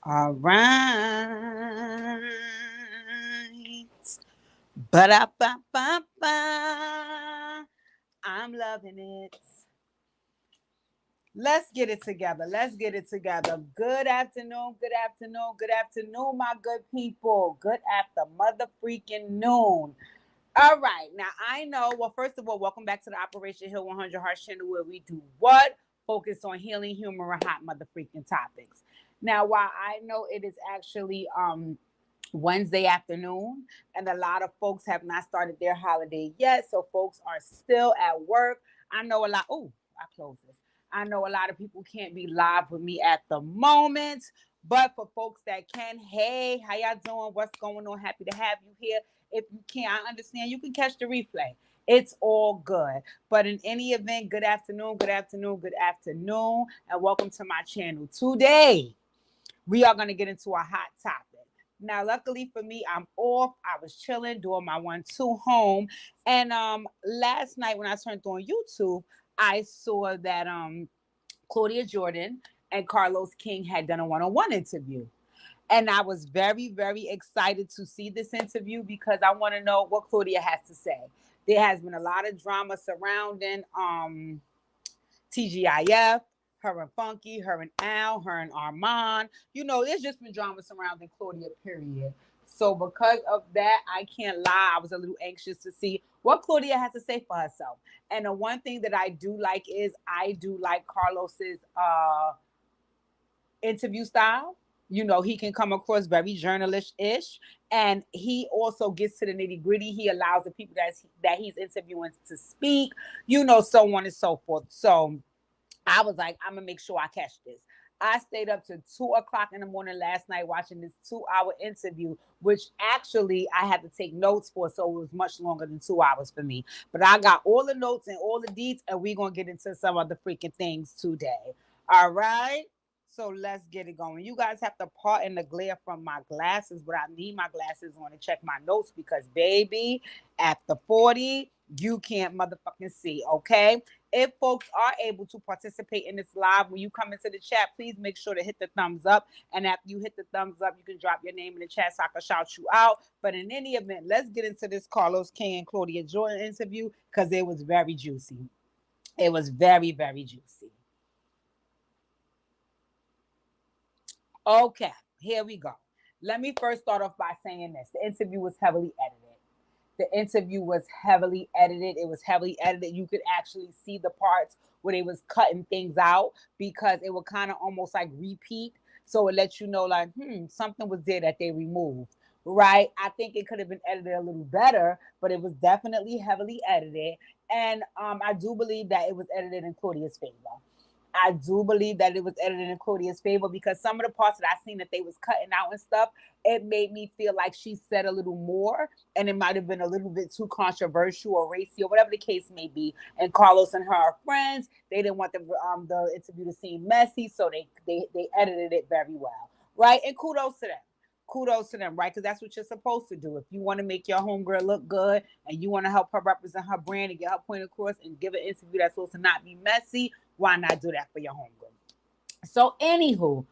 All right. Ba-da-ba-ba-ba. I'm loving it. Let's get it together. Let's get it together. Good afternoon. Good afternoon. Good afternoon, my good people. Good after mother freaking noon. All right. Now, I know, well, first of all, welcome back to the Operation Hill 100 Hearts channel where we do what? Focus on healing, humor, and hot mother freaking topics. Now, while I know it is actually Wednesday afternoon, and a lot of folks have not started their holiday yet, so folks are still at work. I know a lot. Oh, I closed this. I know a lot of people can't be live with me at the moment, but for folks that can, hey, how y'all doing? What's going on? Happy to have you here. If you can't, I understand. You can catch the replay. It's all good. But in any event, good afternoon, good afternoon, good afternoon, and welcome to my channel. Today, we are going to get into a hot topic. Now, luckily for me, I'm off. I was chilling, doing my 1-2 home. And last night when I turned on YouTube, I saw that Claudia Jordan and Carlos King had done a one-on-one interview. And I was very, very excited to see this interview because I want to know what Claudia has to say. There has been a lot of drama surrounding TGIF, her and Funky, her and Al, her and Armon. You know, there's just been drama surrounding Claudia, period. So because of that, I can't lie. I was a little anxious to see what Claudia has to say for herself. And the one thing that I do like is I do like Carlos's interview style. You know, he can come across very journalist-ish, and he also gets to the nitty-gritty. He allows the people that he's interviewing to speak, you know, so on and so forth. So I was like, I'm gonna make sure I catch this. I stayed up to 2 o'clock in the morning last night watching this 2 hour interview, which actually I had to take notes for, so it was much longer than 2 hours for me. But I got all the notes and all the deets, and we're gonna get into some of the freaking things today. All right. So let's get it going. You guys have to pardon the glare from my glasses, but I need my glasses on to check my notes because, baby, after 40, you can't motherfucking see, okay? If folks are able to participate in this live, when you come into the chat, please make sure to hit the thumbs up. And after you hit the thumbs up, you can drop your name in the chat so I can shout you out. But in any event, let's get into this Carlos King and Claudia Jordan interview because it was very juicy. It was very, very juicy. Okay, here we go. Let me first start off by saying this. The interview was heavily edited. The interview was heavily edited. It was heavily edited. You could actually see the parts where they was cutting things out because it would kind of almost like repeat. So it lets you know like, something was there that they removed. Right. I think it could have been edited a little better, but it was definitely heavily edited. And I do believe that it was edited in Claudia's favor. I do believe that it was edited in Claudia's favor because some of the parts that I seen that they was cutting out and stuff, it made me feel like she said a little more, and it might have been a little bit too controversial or racy or whatever the case may be. And Carlos and her are friends. They didn't want the interview to seem messy, so they edited it very well, right? And kudos to them, right? Because that's what you're supposed to do. If you want to make your homegirl look good and you want to help her represent her brand and get her point across and give an interview that's supposed to not be messy, why not do that for your homegirl? So, anywho,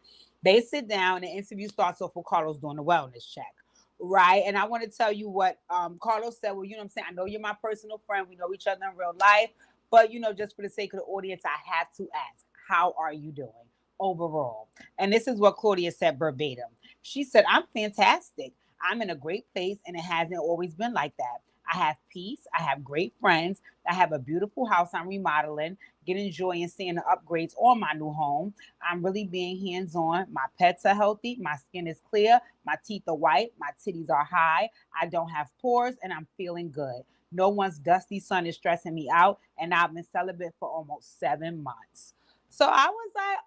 they sit down and the interview starts off with Carlos doing a wellness check. Right. And I want to tell you what Carlos said. Well, you know what I'm saying? I know you're my personal friend. We know each other in real life. But, you know, just for the sake of the audience, I have to ask, how are you doing overall? And this is what Claudia said verbatim. She said, I'm fantastic. I'm in a great place, and it hasn't always been like that. I have peace. I have great friends. I have a beautiful house I'm remodeling, getting joy and seeing the upgrades on my new home. I'm really being hands on. My pets are healthy. My skin is clear. My teeth are white. My titties are high. I don't have pores, and I'm feeling good. No one's dusty son is stressing me out, and I've been celibate for almost 7 months. So I was like,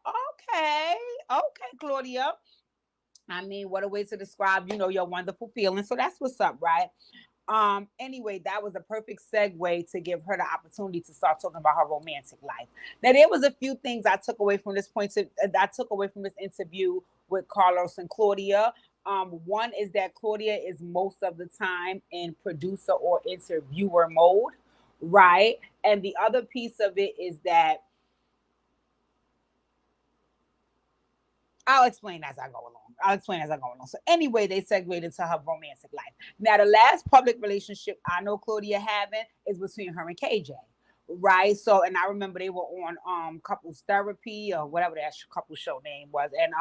okay, Claudia. I mean, what a way to describe, you know, your wonderful feelings. So that's what's up, right? Anyway, that was a perfect segue to give her the opportunity to start talking about her romantic life. Now, there was a few things I took away from this interview with Carlos and Claudia. One is that Claudia is most of the time in producer or interviewer mode, right? And the other piece of it is that I'll explain as I go along. I'll explain as I go along. So anyway, they segued into her romantic life. Now, the last public relationship I know Claudia having is between her and KJ. Right. So, and I remember they were on couples therapy or whatever that couple show name was. And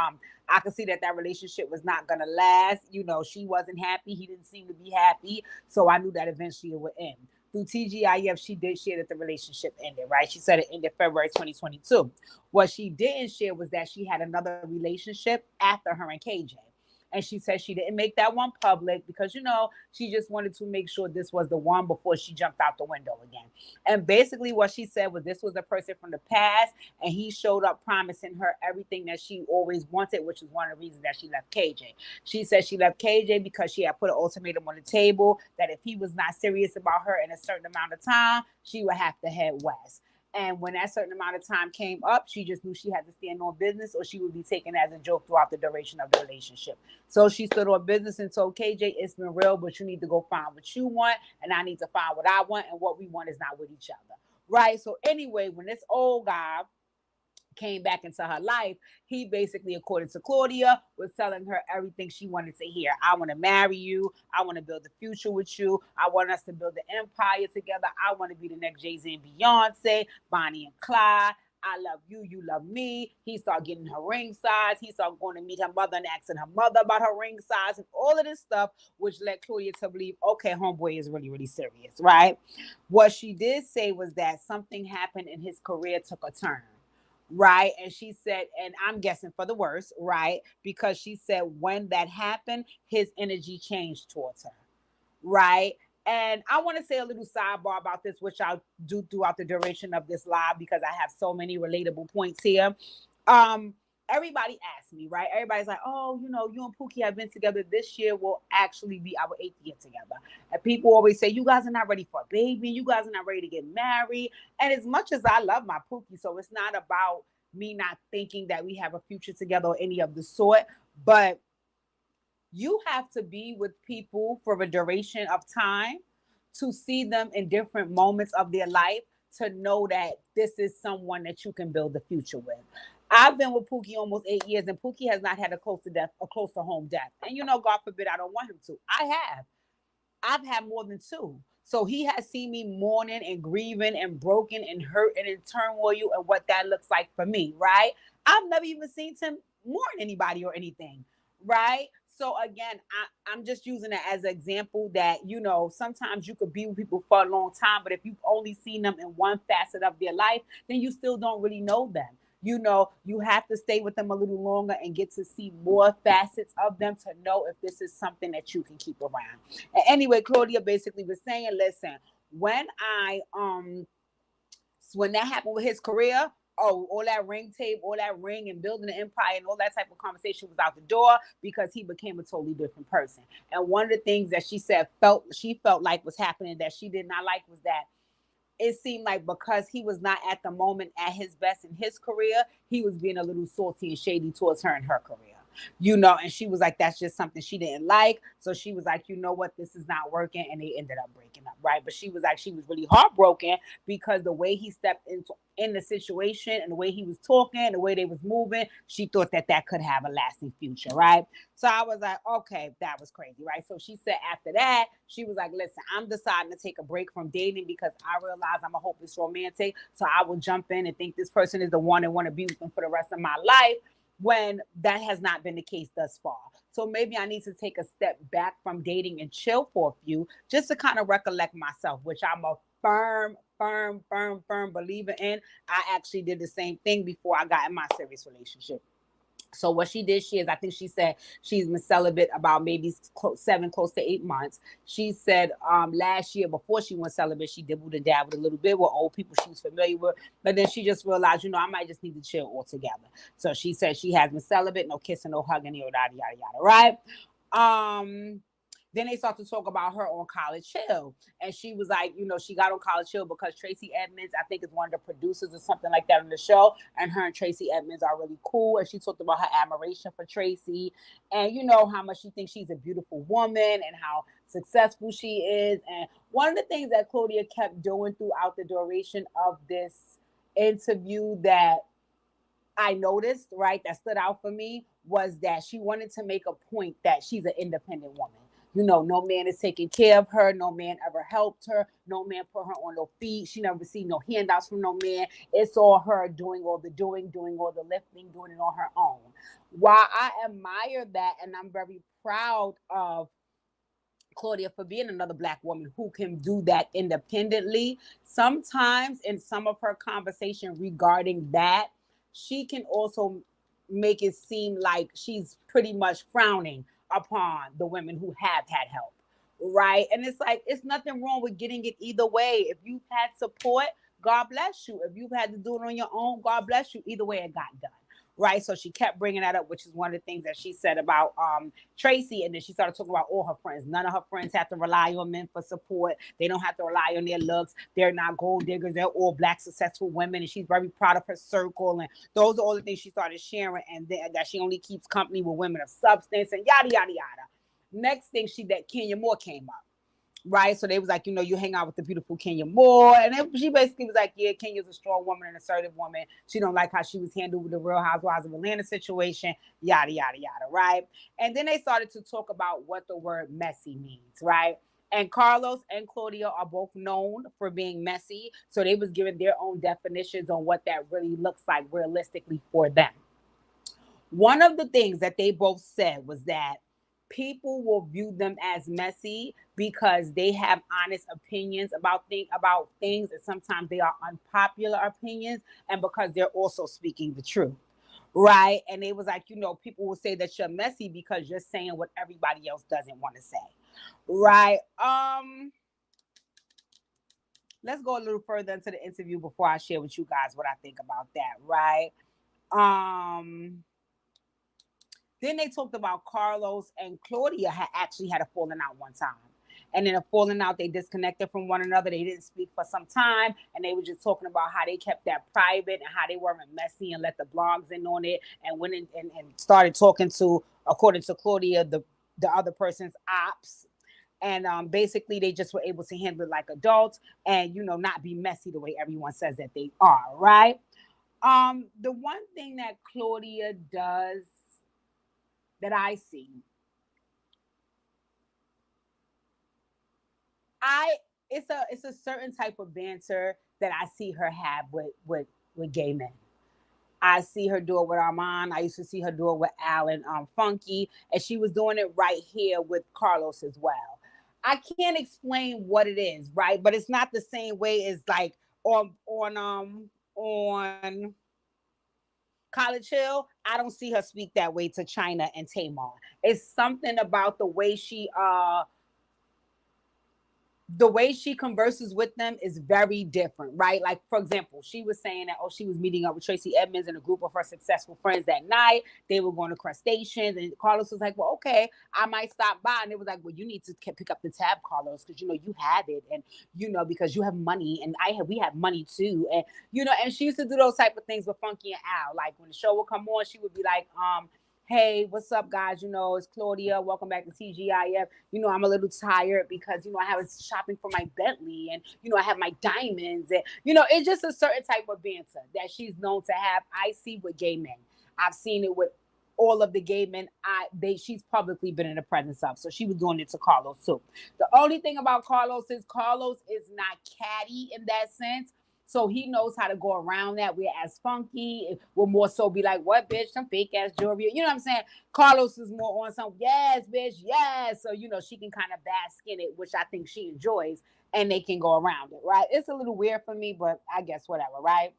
I could see that relationship was not gonna last. You know, she wasn't happy. He didn't seem to be happy. So I knew that eventually it would end. Through TGIF, she did share that the relationship ended, right? She said it ended February 2022. What she didn't share was that she had another relationship after her and KJ. And she said she didn't make that one public because, you know, she just wanted to make sure this was the one before she jumped out the window again. And basically what she said was this was a person from the past and he showed up promising her everything that she always wanted, which is one of the reasons that she left KJ. She said she left KJ because she had put an ultimatum on the table that if he was not serious about her in a certain amount of time, she would have to head west. And when that certain amount of time came up, she just knew she had to stand on business or she would be taken as a joke throughout the duration of the relationship. So she stood on business and told KJ, it's been real, but you need to go find what you want and I need to find what I want, and what we want is not with each other. Right? So anyway, when this old guy came back into her life, he basically, according to Claudia, was telling her everything she wanted to hear. I want to marry you. I want to build a future with you. I want us to build an empire together. I want to be the next Jay-Z and Beyonce, Bonnie and Clyde. I love you, you love me. He started getting her ring size. He started going to meet her mother and asking her mother about her ring size and all of this stuff, which led Claudia to believe, okay, homeboy is really, really serious, right? What she did say was that something happened and his career took a turn. Right. And she said, and I'm guessing for the worst, right? Because she said when that happened, his energy changed towards her. Right. And I want to say a little sidebar about this, which I'll do throughout the duration of this live because I have so many relatable points here. Um, Everybody asked me, right? Everybody's like, oh, you know, you and Pookie have been together. This year will actually be our 8th year together. And people always say, you guys are not ready for a baby. You guys are not ready to get married. And as much as I love my Pookie, so it's not about me not thinking that we have a future together or any of the sort, but you have to be with people for a duration of time to see them in different moments of their life to know that this is someone that you can build a future with. I've been with Pookie almost 8 years, and Pookie has not had a close to death, a close to home death. And you know, God forbid, I don't want him to. I have. I've had more than two. So he has seen me mourning and grieving and broken and hurt and in turmoil and what that looks like for me, right? I've never even seen him mourn anybody or anything, right? So again, I'm just using it as an example that, you know, sometimes you could be with people for a long time, but if you've only seen them in one facet of their life, then you still don't really know them. You know, you have to stay with them a little longer and get to see more facets of them to know if this is something that you can keep around. And anyway, Claudia basically was saying, listen, when I when that happened with his career, oh, all that ring tape, all that ring and building an empire and all that type of conversation was out the door because he became a totally different person. And one of the things that she said she felt like was happening that she did not like was that it seemed like because he was not at the moment at his best in his career, he was being a little salty and shady towards her in her career. You know, and she was like, that's just something she didn't like. So she was like, you know what, this is not working. And they ended up breaking up, right? But she was like, she was really heartbroken because the way he stepped into in the situation and the way he was talking, the way they was moving, she thought that that could have a lasting future, right? So I was like, okay, that was crazy, right? So she said after that, she was like, listen, I'm deciding to take a break from dating because I realize I'm a hopeless romantic. So I will jump in and think this person is the one and want to be with them for the rest of my life, when that has not been the case thus far. So maybe I need to take a step back from dating and chill for a few just to kind of recollect myself, which I'm a firm believer in. I actually did the same thing before I got in my serious relationship. So what she did, I think she said she's been celibate about maybe close to 8 months. She said last year before she went celibate, she dibbled and dabbled a little bit with old people she was familiar with. But then she just realized, you know, I might just need to chill altogether. So she said she has been celibate, no kissing, no hugging, yada, yada, yada, right? Then they start to talk about her on College Hill. And she was like, you know, she got on College Hill because Tracy Edmonds, I think, is one of the producers or something like that on the show. And her and Tracy Edmonds are really cool. And she talked about her admiration for Tracy and, you know, how much she thinks she's a beautiful woman and how successful she is. And one of the things that Claudia kept doing throughout the duration of this interview that I noticed, right, that stood out for me was that she wanted to make a point that she's an independent woman. You know, no man is taking care of her. No man ever helped her. No man put her on her feet. She never received no handouts from no man. It's all her doing all the doing all the lifting, doing it on her own. While I admire that and I'm very proud of Claudia for being another Black woman who can do that independently, sometimes in some of her conversation regarding that, she can also make it seem like she's pretty much frowning upon the women who have had help. Right. And it's like, it's nothing wrong with getting it either way. If you've had support, God bless you. If you've had to do it on your own, God bless you. Either way, it got done. Right. So she kept bringing that up, which is one of the things that she said about Tracy. And then she started talking about all her friends. None of her friends have to rely on men for support. They don't have to rely on their looks. They're not gold diggers. They're all Black successful women. And she's very proud of her circle. And those are all the things she started sharing. And that she only keeps company with women of substance and yada, yada, yada. Next thing that Kenya Moore came up. Right. So they was like, you know, you hang out with the beautiful Kenya Moore. And then she basically was like, yeah, Kenya's a strong woman and assertive woman. She don't like how she was handled with the Real Housewives of Atlanta situation, yada, yada, yada. Right. And then they started to talk about what the word messy means. Right. And Carlos and Claudia are both known for being messy. So they was giving their own definitions on what that really looks like realistically for them. One of the things that they both said was that people will view them as messy because they have honest opinions about things, and sometimes they are unpopular opinions, and because they're also speaking the truth. Right. And it was like, you know, people will say that you're messy because you're saying what everybody else doesn't want to say. Right. Let's go a little further into the interview before I share with you guys what I think about that. Right. Um Then they talked about Carlos and Claudia had actually had a falling out one time. And in a falling out, they disconnected from one another. They didn't speak for some time. And they were just talking about how they kept that private and how they weren't messy and let the blogs in on it and went in and started talking to, according to Claudia, the other person's ops. And basically, they just were able to handle it like adults and, you know, not be messy the way everyone says that they are, right? The one thing that Claudia does that I see. It's a certain type of banter that I see her have with gay men. I see her do it with Armon. I used to see her do it with Alan Funky, and she was doing it right here with Carlos as well. I can't explain what it is, right? But it's not the same way as like on College Hill, I don't see her speak that way to China and Tamar. It's something about the way she converses with them is very different, right? Like, for example, she was saying that, she was meeting up with Tracy Edmonds and a group of her successful friends that night. They were going to crustaceans. And Carlos was like, well, okay, I might stop by. And it was like, well, you need to pick up the tab, Carlos, because, you know, you have it. And, you know, because you have money and we have money too. And, you know, and she used to do those type of things with Funky and Al. Like when the show would come on, she would be like, hey, what's up, guys? You know, it's Claudia. Welcome back to TGIF. You know, I'm a little tired because, you know, I was shopping for my Bentley and, you know, I have my diamonds. And, you know, it's just a certain type of banter that she's known to have. I see with gay men. I've seen it with all of the gay men she's publicly been in the presence of. So she was doing it to Carlos too. The only thing about Carlos is not catty in that sense. So he knows how to go around that. Whereas Funky will more so be like, what, bitch? Some fake ass jewelry. You know what I'm saying? Carlos is more on some, yes, bitch, yes. So, you know, she can kind of bask in it, which I think she enjoys, and they can go around it, right? It's a little weird for me, but I guess whatever, right?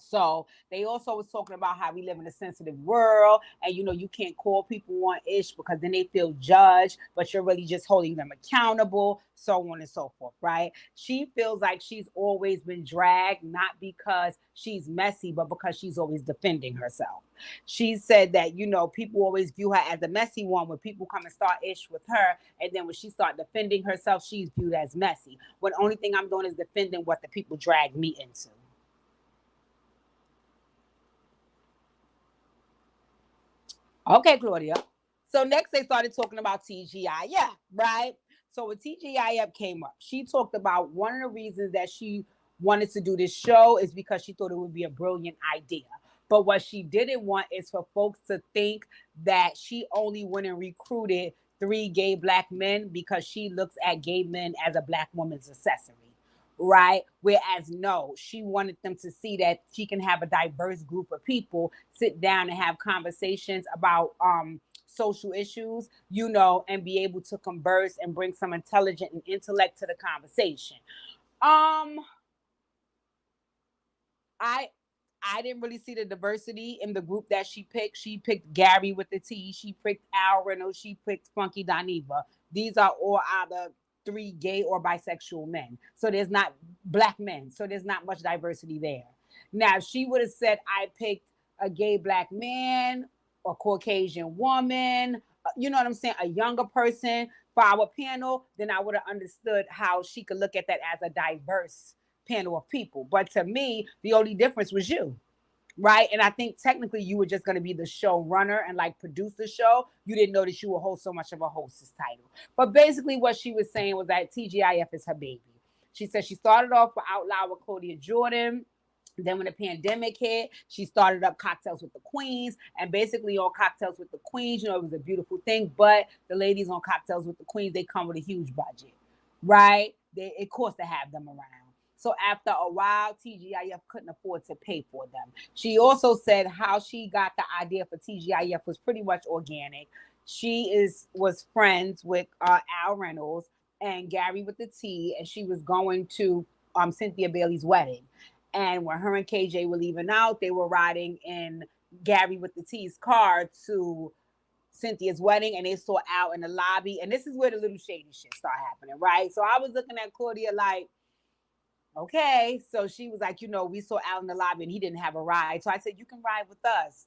So they also was talking about how we live in a sensitive world, and you know you can't call people on ish because then they feel judged, but you're really just holding them accountable, so on and so forth, right? She feels like she's always been dragged, not because she's messy, but because she's always defending herself. She said that, you know, people always view her as the messy one when people come and start ish with her, and then when she start defending herself, she's viewed as messy. When the only thing I'm doing is defending what the people drag me into. Okay, Claudia. So next they started talking about TGIF, right? So when TGIF came up, she talked about one of the reasons that she wanted to do this show is because she thought it would be a brilliant idea. But what she didn't want is for folks to think that she only went and recruited 3 gay black men because she looks at gay men as a black woman's accessory. Right? Whereas no, she wanted them to see that she can have a diverse group of people sit down and have conversations about social issues, you know, and be able to converse and bring some intelligent and intellect to the conversation. I didn't really see the diversity in the group that she picked. She picked Gary with the T. She picked Al Reynolds. She picked Funky Dineva. These are all either 3 gay or bisexual men. So there's not black men. So there's not much diversity there. Now, if she would have said, I picked a gay black man, a Caucasian woman, you know what I'm saying, a younger person for our panel, then I would have understood how she could look at that as a diverse panel of people. But to me, the only difference was you. Right. And I think technically you were just going to be the showrunner and like produce the show. You didn't know that you would hold so much of a hostess title. But basically what she was saying was that TGIF is her baby. She said she started off with Out Loud with Claudia Jordan. Then when the pandemic hit, she started up Cocktails with the Queens. And basically on Cocktails with the Queens, you know, it was a beautiful thing. But the ladies on Cocktails with the Queens, they come with a huge budget. Right. It costs to have them around. So after a while, TGIF couldn't afford to pay for them. She also said how she got the idea for TGIF was pretty much organic. She was friends with Al Reynolds and Gary with the T, and she was going to Cynthia Bailey's wedding. And when her and KJ were leaving out, they were riding in Gary with the T's car to Cynthia's wedding, and they saw Al in the lobby. And this is where the little shady shit started happening, right? So I was looking at Claudia like, okay, so she was like, you know, we saw Al in the lobby and he didn't have a ride. So I said, you can ride with us.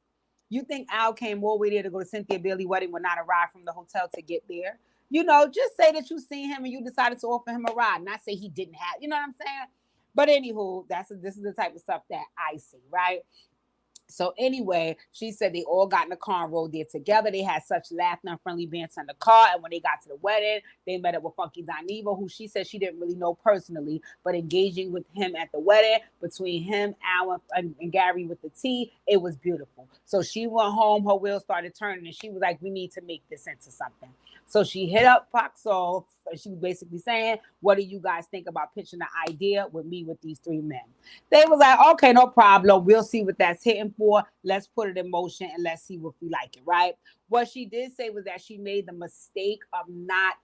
You think Al came all the way there to go to Cynthia Bailey's wedding with not a ride from the hotel to get there? You know, just say that you seen him and you decided to offer him a ride, not say he didn't have, you know what I'm saying? But anywho, this is the type of stuff that I see, right? So anyway, she said they all got in the car and rode there together. They had such laughter and friendly banter in the car. And when they got to the wedding, they met up with Funky Dineva, who she said she didn't really know personally, but engaging with him at the wedding, between him, Al, and Gary with the T, it was beautiful. So she went home, her wheels started turning, and she was like, we need to make this into something. So she hit up Fox Soul. She was basically saying, what do you guys think about pitching the idea with me with these 3 men? They was like, okay, no problem. We'll see what that's hitting for. Let's put it in motion and let's see if we like it, right? What she did say was that she made the mistake of not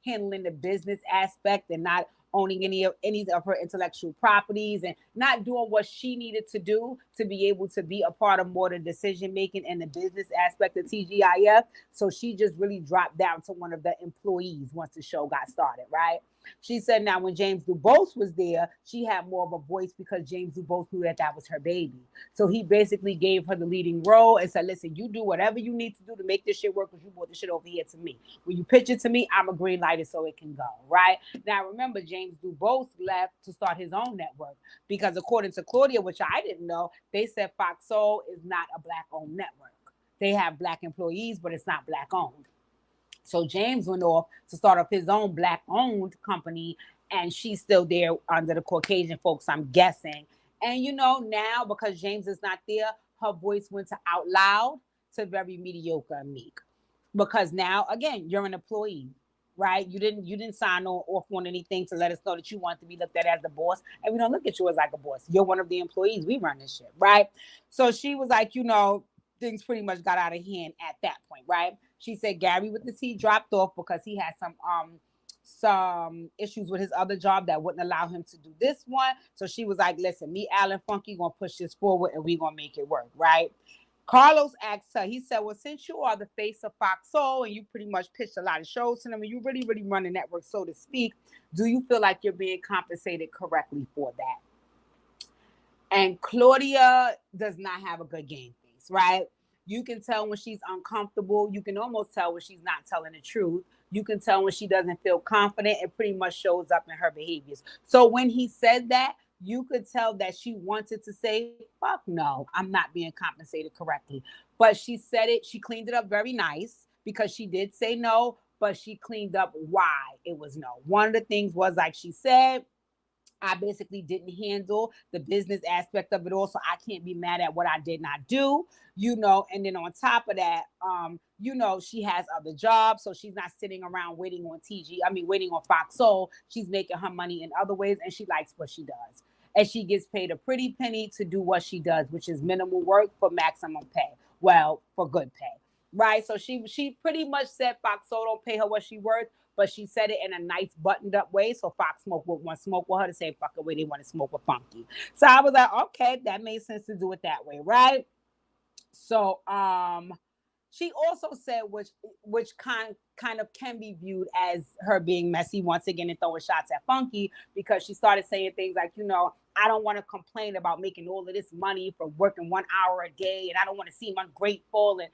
handling the business aspect and not owning any of her intellectual properties and not doing what she needed to do to be able to be a part of more the decision making and the business aspect of TGIF. So she just really dropped down to one of the employees once the show got started, right? She said now when James Dubose was there, she had more of a voice because James Dubose knew that was her baby. So he basically gave her the leading role and said, listen, you do whatever you need to do to make this shit work because you brought this shit over here to me. When you pitch it to me, I'm a green lighter so it can go, right? Now, remember, James Dubose left to start his own network because according to Claudia, which I didn't know, they said Fox Soul is not a Black-owned network. They have Black employees, but it's not Black-owned. So James went off to start up his own Black-owned company, and she's still there under the Caucasian folks, I'm guessing. And, you know, now because James is not there, her voice went to Out Loud to very mediocre and meek. Because now, again, you're an employee, right? You didn't sign off on anything to let us know that you want to be looked at as the boss. And we don't look at you as like a boss. You're one of the employees. We run this shit, right? So she was like, you know, things pretty much got out of hand at that point, right? She said Gary with the T dropped off because he had some issues with his other job that wouldn't allow him to do this one. So she was like, listen, me, Alan Funky, gonna push this forward and we gonna make it work, right? Carlos asked her, he said, well, since you are the face of Fox Soul and you pretty much pitched a lot of shows to them and you really, really run the network, so to speak, do you feel like you're being compensated correctly for that? And Claudia does not have a good game face, right? You can tell when she's uncomfortable. You can almost tell when she's not telling the truth. You can tell when she doesn't feel confident. It pretty much shows up in her behaviors. So when he said that, you could tell that she wanted to say, fuck no, I'm not being compensated correctly. But she said it, she cleaned it up very nice because she did say no, but she cleaned up why it was no. One of the things was, like she said, I basically didn't handle the business aspect of it all, so I can't be mad at what I did not do, And then on top of that, she has other jobs, so she's not sitting around waiting on waiting on Fox Soul. She's making her money in other ways, and she likes what she does. And she gets paid a pretty penny to do what she does, which is minimal work for maximum pay. Well, for good pay, right? So she pretty much said Fox Soul don't pay her what she worth, but she said it in a nice buttoned up way. So Fox Smoke would want to smoke with her to say fuck it way they want to smoke with Funky. So I was like, okay, that made sense to do it that way, right? So she also said which kind of can be viewed as her being messy once again and throwing shots at Funky, because she started saying things like, I don't want to complain about making all of this money for working 1 hour a day, and I don't want to seem ungrateful, and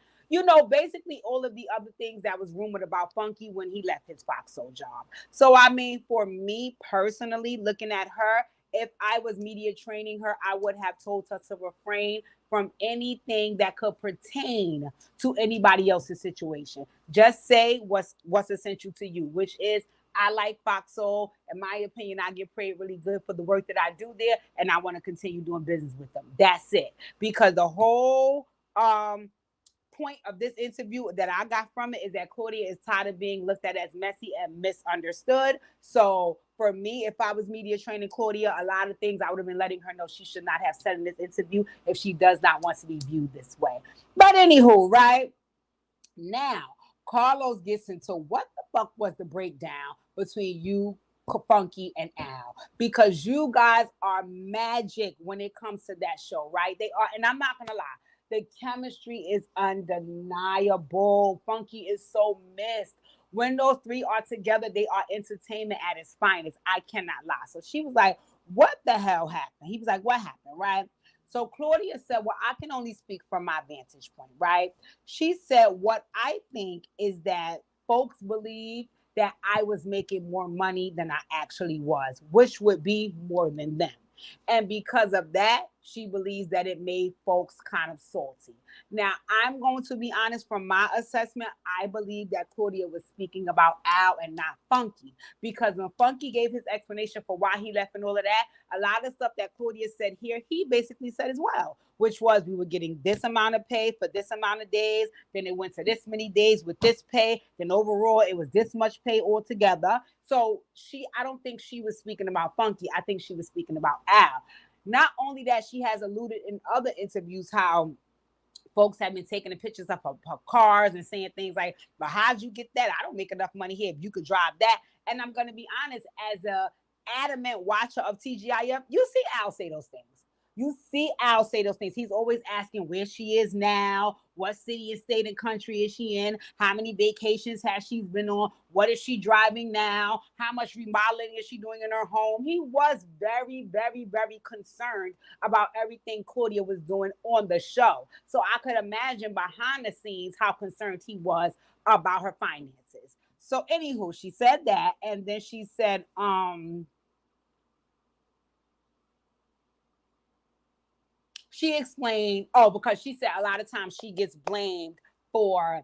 basically all of the other things that was rumored about Funky when he left his Fox Soul job. So I mean, for me personally, looking at her, if I was media training her, I would have told her to refrain from anything that could pertain to anybody else's situation. Just say what's essential to you, which is, I like Fox Soul. In my opinion, I get paid really good for the work that I do there, and I want to continue doing business with them. That's it. Because the whole point of this interview that I got from it is that Claudia is tired of being looked at as messy and misunderstood. So for me, if I was media training Claudia, a lot of things I would have been letting her know she should not have said in this interview if she does not want to be viewed this way. But anywho, right now, Carlos gets into what the fuck was the breakdown between you, Funky, and Al, because you guys are magic when it comes to that show, right? They are, and I'm not gonna lie. The chemistry is undeniable. Funky is so missed. When those three are together, they are entertainment at its finest. I cannot lie. So she was like, what the hell happened? He was like, what happened, right? So Claudia said, well, I can only speak from my vantage point, right? She said, what I think is that folks believe that I was making more money than I actually was, which would be more than them. And because of that, she believes that it made folks kind of salty. Now, I'm going to be honest, from my assessment, I believe that Claudia was speaking about Al and not Funky. Because when Funky gave his explanation for why he left and all of that, a lot of stuff that Claudia said here, he basically said as well, which was we were getting this amount of pay for this amount of days, then it went to this many days with this pay, then overall it was this much pay altogether. So I don't think she was speaking about Funky. I think she was speaking about Al. Not only that, she has alluded in other interviews how folks have been taking the pictures of her cars and saying things like, but how'd you get that? I don't make enough money here if you could drive that. And I'm going to be honest, as a adamant watcher of TGIF, you see Al say those things. You see Al say those things. He's always asking where she is now, what city and state and country is she in, how many vacations has she been on, what is she driving now, how much remodeling is she doing in her home. He was very, very, very concerned about everything Claudia was doing on the show. So I could imagine behind the scenes how concerned he was about her finances. So anywho, she said that, and then she said, she explained, because she said a lot of times she gets blamed for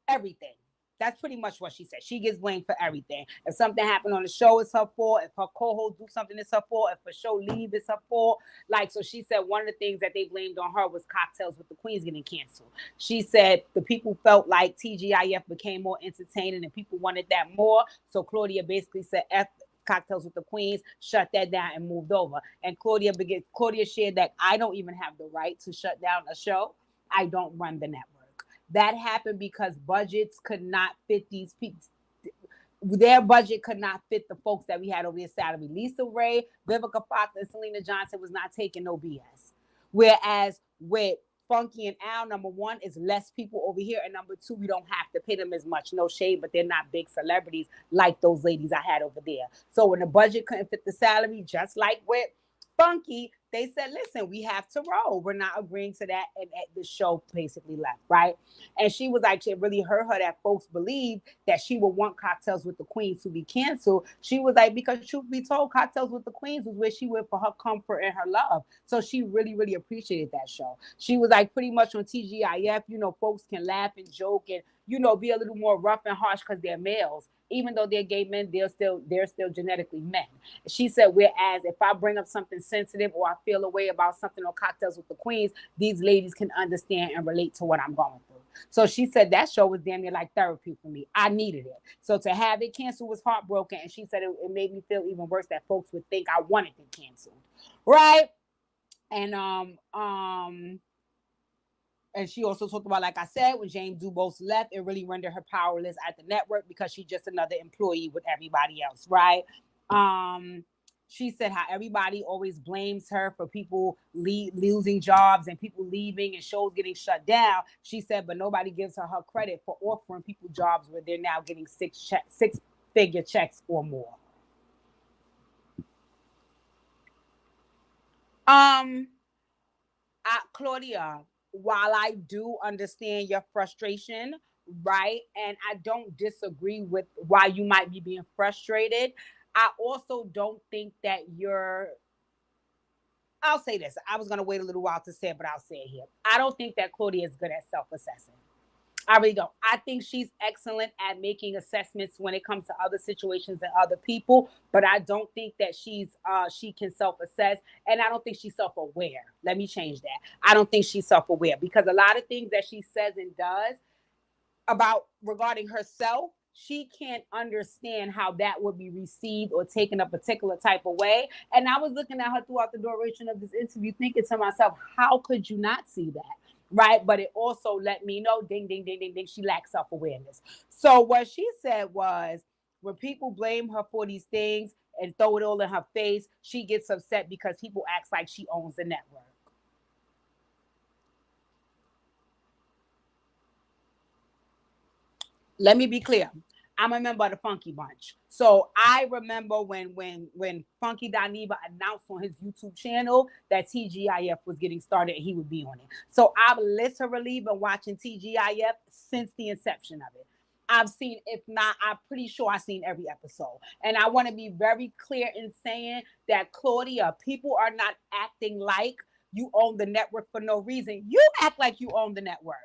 everything. That's pretty much what she said. She gets blamed for everything. If something happened on the show, it's her fault. If her co-host do something, it's her fault. If the show leave, it's her fault. So she said one of the things that they blamed on her was Cocktails with the Queens getting canceled. She said the people felt like TGIF became more entertaining and people wanted that more. So Claudia basically said, F Cocktails with the Queens, shut that down and moved over. And Claudia shared that I don't even have the right to shut down a show. I don't run the network. That happened because budgets could not fit these people. Their budget could not fit the folks that we had over there salary. Lisa Ray, Vivica Fox, and Selena Johnson was not taking no BS. Whereas with Funky and Al, number one, is less people over here, and number two, we don't have to pay them as much. No shade, but they're not big celebrities like those ladies I had over there. So when the budget couldn't fit the salary, just like with Funky, they said, listen, we have to roll. We're not agreeing to that. And the show basically left, right? And she was like, it really hurt her that folks believed that she would want Cocktails with the Queens to be canceled. She was like, because truth be told, Cocktails with the Queens was where she went for her comfort and her love. So she really, really appreciated that show. She was like, pretty much on TGIF, you know, folks can laugh and joke and, you know, be a little more rough and harsh because they're males. Even though they're gay men, they're still genetically men. She said, whereas if I bring up something sensitive or I feel a way about something on Cocktails with the Queens, these ladies can understand and relate to what I'm going through. So she said that show was damn near like therapy for me. I needed it. So to have it canceled was heartbroken. And she said it made me feel even worse that folks would think I wanted it canceled. Right? And and she also talked about, like I said, when James Dubose left, it really rendered her powerless at the network because she's just another employee with everybody else, right? She said how everybody always blames her for people losing jobs and people leaving and shows getting shut down. She said, but nobody gives her credit for offering people jobs where they're now getting six-figure checks or more. Claudia, while I do understand your frustration, right, and I don't disagree with why you might be being frustrated, I also don't think that I'll say this. I was going to wait a little while to say it, but I'll say it here. I don't think that Claudia is good at self-assessing. I really don't. I think she's excellent at making assessments when it comes to other situations and other people, but I don't think that she can self-assess, and I don't think she's self-aware. Let me change that. I don't think she's self-aware because a lot of things that she says and does about regarding herself, she can't understand how that would be received or taken a particular type of way. And I was looking at her throughout the duration of this interview, thinking to myself, how could you not see that? Right. But it also let me know, ding, ding, ding, ding, ding, she lacks self-awareness. So what she said was, when people blame her for these things and throw it all in her face, she gets upset because people act like she owns the network. Let me be clear. I'm a member of the Funky Bunch. So I remember when Funky Dineva announced on his YouTube channel that TGIF was getting started and he would be on it. So I've literally been watching TGIF since the inception of it. I've seen, if not, I'm pretty sure I've seen every episode. And I want to be very clear in saying that, Claudia, people are not acting like you own the network for no reason. You act like you own the network.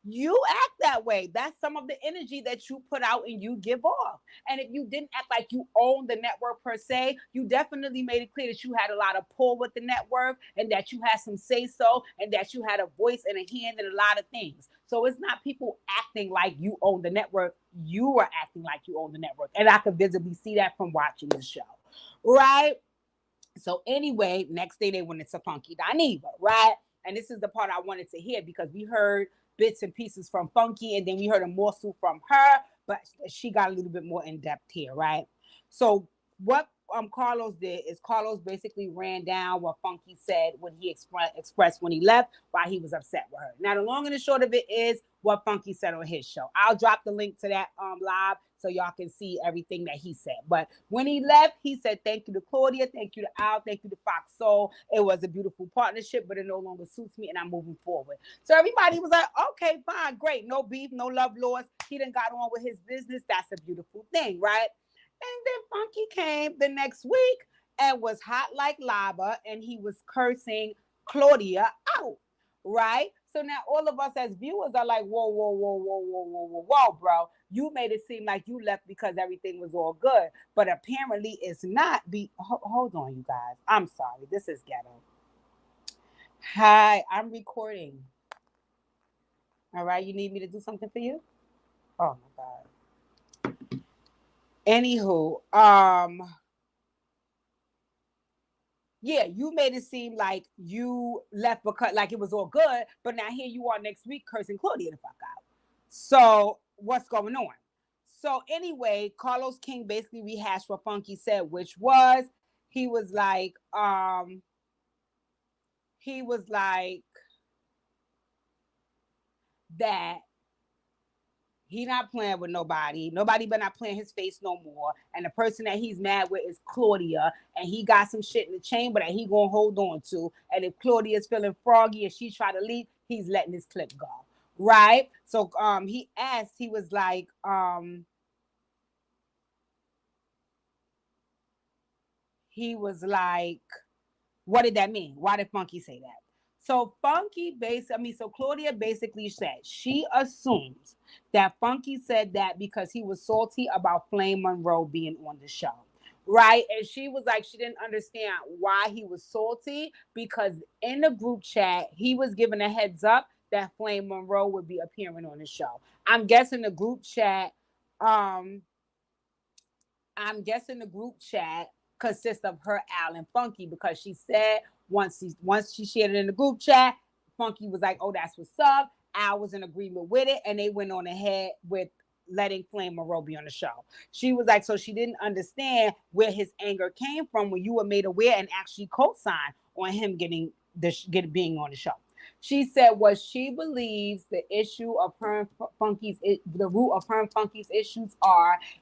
You act that way. That's some of the energy that you put out and you give off. And if you didn't act like you own the network per se, you definitely made it clear that you had a lot of pull with the network and that you had some say so and that you had a voice and a hand in a lot of things. So it's not people acting like you own the network. You are acting like you own the network. And I could visibly see that from watching the show. Right? So anyway, next day they went into Funky Dineva, right? And this is the part I wanted to hear because we heard bits and pieces from Funky, and then we heard a morsel from her, but she got a little bit more in depth here, right? So what Carlos did is Carlos basically ran down what Funky said when he expressed when he left, why he was upset with her. Now the long and the short of it is what Funky said on his show. I'll drop the link to that live so y'all can see everything that he said. But when he left, he said, thank you to Claudia, thank you to Al, thank you to Fox Soul. It was a beautiful partnership, but it no longer suits me and I'm moving forward. So everybody was like, okay, fine, great. No beef, no love lost. He done got on with his business. That's a beautiful thing, right? And then Funky came the next week and was hot like lava and he was cursing Claudia out, right? So now all of us as viewers are like, whoa, whoa, whoa, whoa, whoa, whoa, whoa, whoa, bro. You made it seem like you left because everything was all good. But apparently it's not. Hold on, you guys. I'm sorry. This is ghetto. Hi, I'm recording. All right. You need me to do something for you? Oh my God. Anywho, yeah, you made it seem like you left because like it was all good, but now here you are next week cursing Claudia the fuck out. So what's going on? So anyway, Carlos King basically rehashed what Funky said, which was he was like that He not playing with nobody. Nobody but not playing his face no more. And the person that he's mad with is Claudia. And he got some shit in the chamber that he gonna hold on to. And if Claudia's feeling froggy and she try to leave, he's letting his clip go. Right? So he asked, he was like, what did that mean? Why did Funky say that? So Claudia basically said she assumes that Funky said that because he was salty about Flame Monroe being on the show. Right? And she was like, she didn't understand why he was salty because in the group chat, he was given a heads up that Flame Monroe would be appearing on the show. I'm guessing the group chat, consists of her, Al, and Funky because she said once she shared it in the group chat, Funky was like, "Oh, that's what's up." Al was in agreement with it, and they went on ahead with letting Flame Monroe be on the show. She was like, so she didn't understand where his anger came from when you were made aware and actually co-signed on him being on the show. She said what she believes the issue of her and Funky's, the root of her and Funky's issues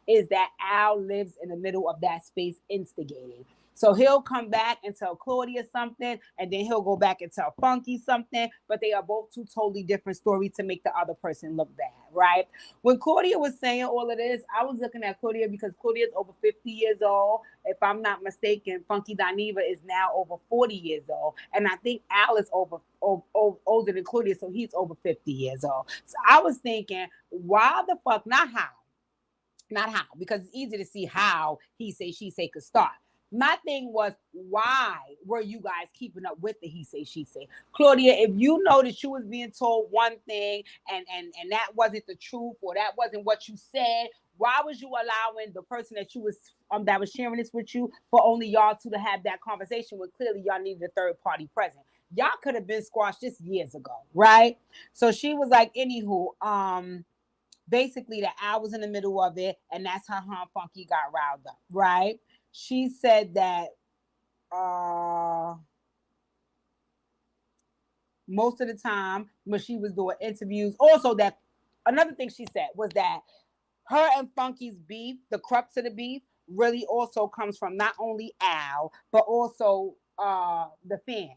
is that Al lives in the middle of that space instigating. So he'll come back and tell Claudia something, and then he'll go back and tell Funky something, but they are both two totally different stories to make the other person look bad, right? When Claudia was saying all of this, I was looking at Claudia because Claudia is over 50 years old. If I'm not mistaken, Funky Dineva is now over 40 years old, and I think Al is older than Claudia, so he's over 50 years old. So I was thinking, why the fuck, not how, because it's easy to see how he say, she say could start. My thing was, why were you guys keeping up with the he say, she say? Claudia, if you know that you was being told one thing and that wasn't the truth or that wasn't what you said, why was you allowing the person that you was that was sharing this with you for only y'all two to have that conversation when clearly y'all needed a third party present? Y'all could have been squashed this years ago, right? So she was like, anywho, basically that I was in the middle of it, and that's how her and Funky got riled up, right? She said that most of the time when she was doing interviews, also that another thing she said was that her and Funky's beef, the crux of the beef, really also comes from not only Al, but also the fans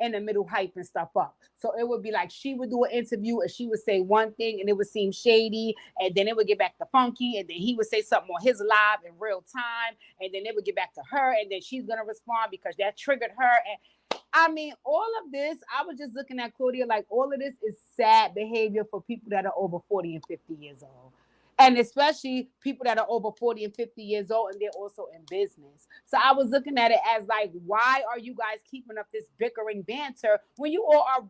in the middle hyping stuff up. So it would be like she would do an interview and she would say one thing and it would seem shady, and then it would get back to Funky, and then he would say something on his live in real time, and then it would get back to her, and then she's gonna respond because that triggered her. And I mean, all of this, I was just looking at Claudia like all of this is sad behavior for people that are over 40 and 50 years old. And especially people that are over 40 and 50 years old and they're also in business. So I was looking at it as like, why are you guys keeping up this bickering banter when you all are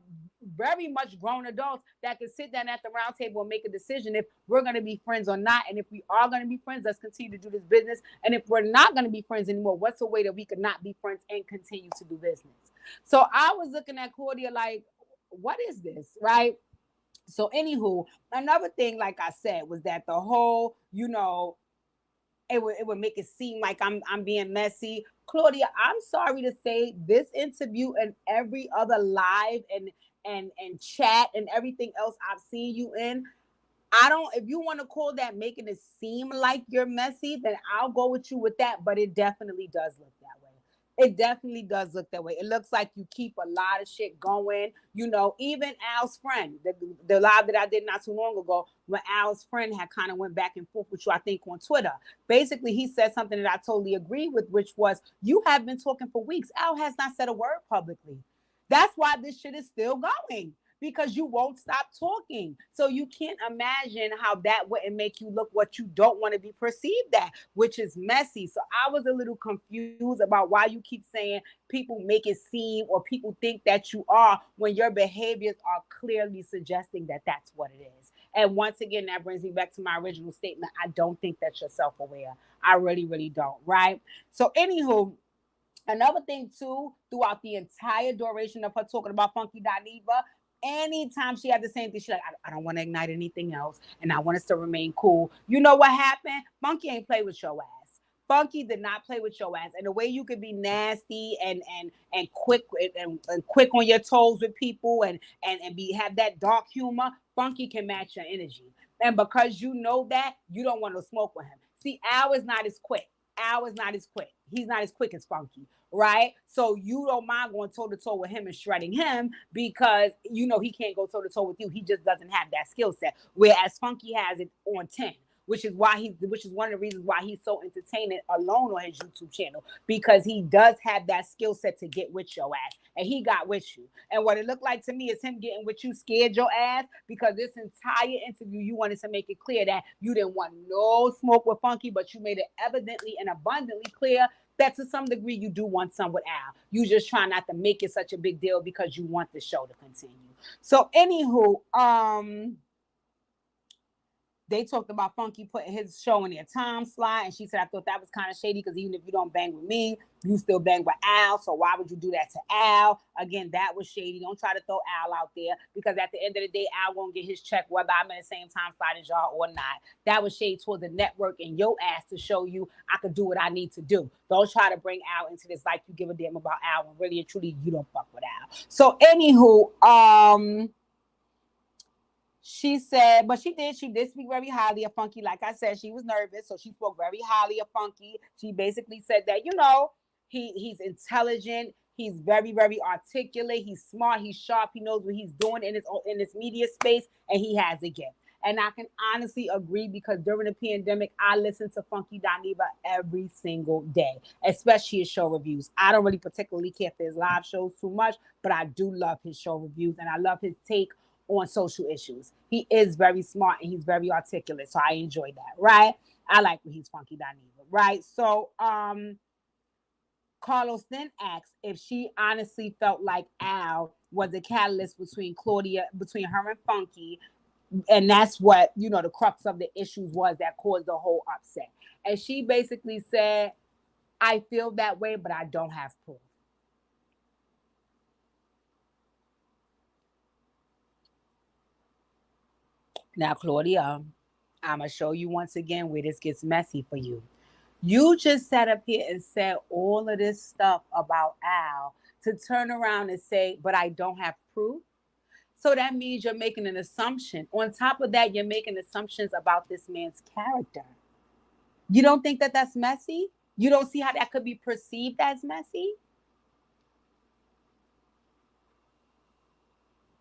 very much grown adults that can sit down at the round table and make a decision if we're going to be friends or not? And if we are going to be friends, let's continue to do this business. And if we're not going to be friends anymore, what's a way that we could not be friends and continue to do business? So I was looking at Claudia like, what is this, right? So, anywho, another thing, like I said, was that the whole, it would make it seem like I'm being messy. Claudia, I'm sorry to say, this interview and every other live and chat and everything else I've seen you in, if you want to call that making it seem like you're messy, then I'll go with you with that. But it definitely does look that way. It definitely does look that way. It looks like you keep a lot of shit going. Even Al's friend, the live that I did not too long ago, when Al's friend had kind of went back and forth with you, I think on Twitter. Basically, he said something that I totally agree with, which was, you have been talking for weeks. Al has not said a word publicly. That's why this shit is still going, because you won't stop talking. So you can't imagine how that wouldn't make you look what you don't want to be perceived at, which is messy. So I was a little confused about why you keep saying people make it seem or people think that you are, when your behaviors are clearly suggesting that that's what it is. And once again, that brings me back to my original statement. I don't think that you're self-aware. I really, really don't, right? So anywho, another thing too, throughout the entire duration of her talking about Funky Dineva, anytime she had the same thing, she's like, I don't want to ignite anything else, and I want us to remain cool. You know what happened? Funky ain't play with your ass. Funky did not play with your ass. And the way you could be nasty and quick and quick on your toes with people and have that dark humor, Funky can match your energy. And because you know that, you don't want to smoke with him. See, Al is not as quick. Al is not as quick. He's not as quick as Funky, right? So you don't mind going toe to toe with him and shredding him because you know he can't go toe to toe with you. He just doesn't have that skill set. Whereas Funky has it on 10. Which is one of the reasons why he's so entertaining alone on his YouTube channel, because he does have that skill set to get with your ass, and he got with you. And what it looked like to me is him getting with you scared your ass, because this entire interview you wanted to make it clear that you didn't want no smoke with Funky, but you made it evidently and abundantly clear that to some degree you do want some with Al. You just try not to make it such a big deal because you want the show to continue. So anywho, they talked about Funky putting his show in their time slot, and she said, I thought that was kind of shady because even if you don't bang with me, you still bang with Al, so why would you do that to Al? Again, that was shady. Don't try to throw Al out there, because at the end of the day, Al won't get his check whether I'm in the same time slot as y'all or not. That was shade towards the network and your ass to show you I could do what I need to do. Don't try to bring Al into this like you give a damn about Al when really and truly you don't fuck with Al. So anywho, she said, but she did speak very highly of Funky. Like I said, she was nervous, so she spoke very highly of Funky. She basically said that, you know, he's intelligent, he's very, very articulate, he's smart, he's sharp, he knows what he's doing in this media space, and he has a gift. And I can honestly agree, because during the pandemic, I listened to Funky Dineva every single day, especially his show reviews. I don't really particularly care for his live shows too much, but I do love his show reviews, and I love his take on social issues. He is very smart and he's very articulate, so I enjoy that, right? I like when he's Funky Dineva, right? So Carlos then asked if she honestly felt like Al was a catalyst between her and Funky, and that's what, you know, the crux of the issues was that caused the whole upset. And she basically said, I feel that way, but I don't have proof. Now, Claudia, I'm going to show you once again where this gets messy for you. You just sat up here and said all of this stuff about Al to turn around and say, but I don't have proof. So that means you're making an assumption. On top of that, you're making assumptions about this man's character. You don't think that that's messy? You don't see how that could be perceived as messy?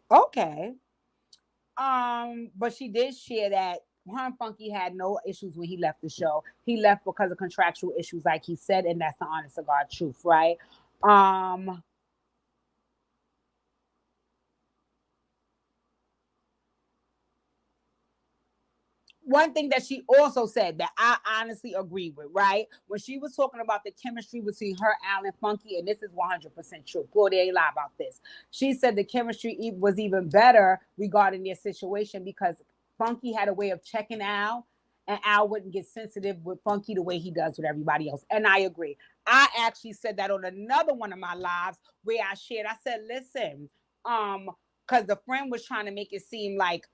Okay. But she did share that her and Funky had no issues when he left the show. He left because of contractual issues, like he said, and that's the honest to God truth, right? One thing that she also said that I honestly agree with, right? When she was talking about the chemistry between her, Al, and Funky, and this is 100% true. Claudia ain't lie about this. She said the chemistry was even better regarding their situation because Funky had a way of checking Al, and Al wouldn't get sensitive with Funky the way he does with everybody else. And I agree. I actually said that on another one of my lives where I shared. I said, listen, because the friend was trying to make it seem like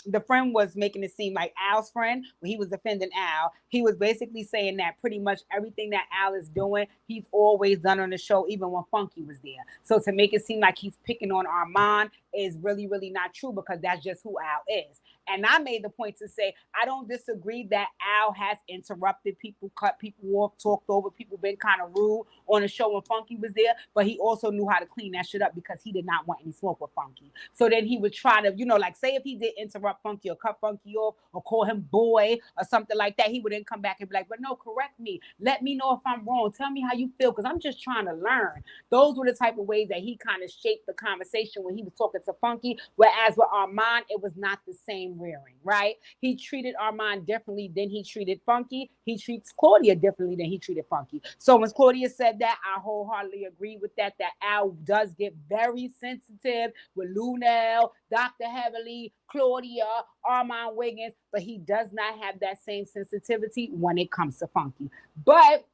the friend was making it seem like Al's friend, when he was defending Al, he was basically saying that pretty much everything that Al is doing, he's always done on the show, even when Funky was there. So to make it seem like he's picking on Armon is really, really not true, because that's just who Al is. And I made the point to say, I don't disagree that Al has interrupted people, cut people off, talked over people, been kind of rude on the show when Funky was there, but he also knew how to clean that shit up because he did not want any smoke with Funky. So then he would try to, you know, like say if he did interrupt Funky or cut Funky off or call him boy or something like that, he would then come back and be like, but no, correct me. Let me know if I'm wrong. Tell me how you feel, because I'm just trying to learn. Those were the type of ways that he kind of shaped the conversation when he was talking to Funky, whereas with Armon, it was not the same rearing, right? He treated Armon differently than he treated Funky. He treats Claudia differently than he treated Funky. So when Claudia said that, I wholeheartedly agree with that Al does get very sensitive with Lunel, Dr. Heavenly, Claudia, Armon Wiggins, but he does not have that same sensitivity when it comes to Funky. But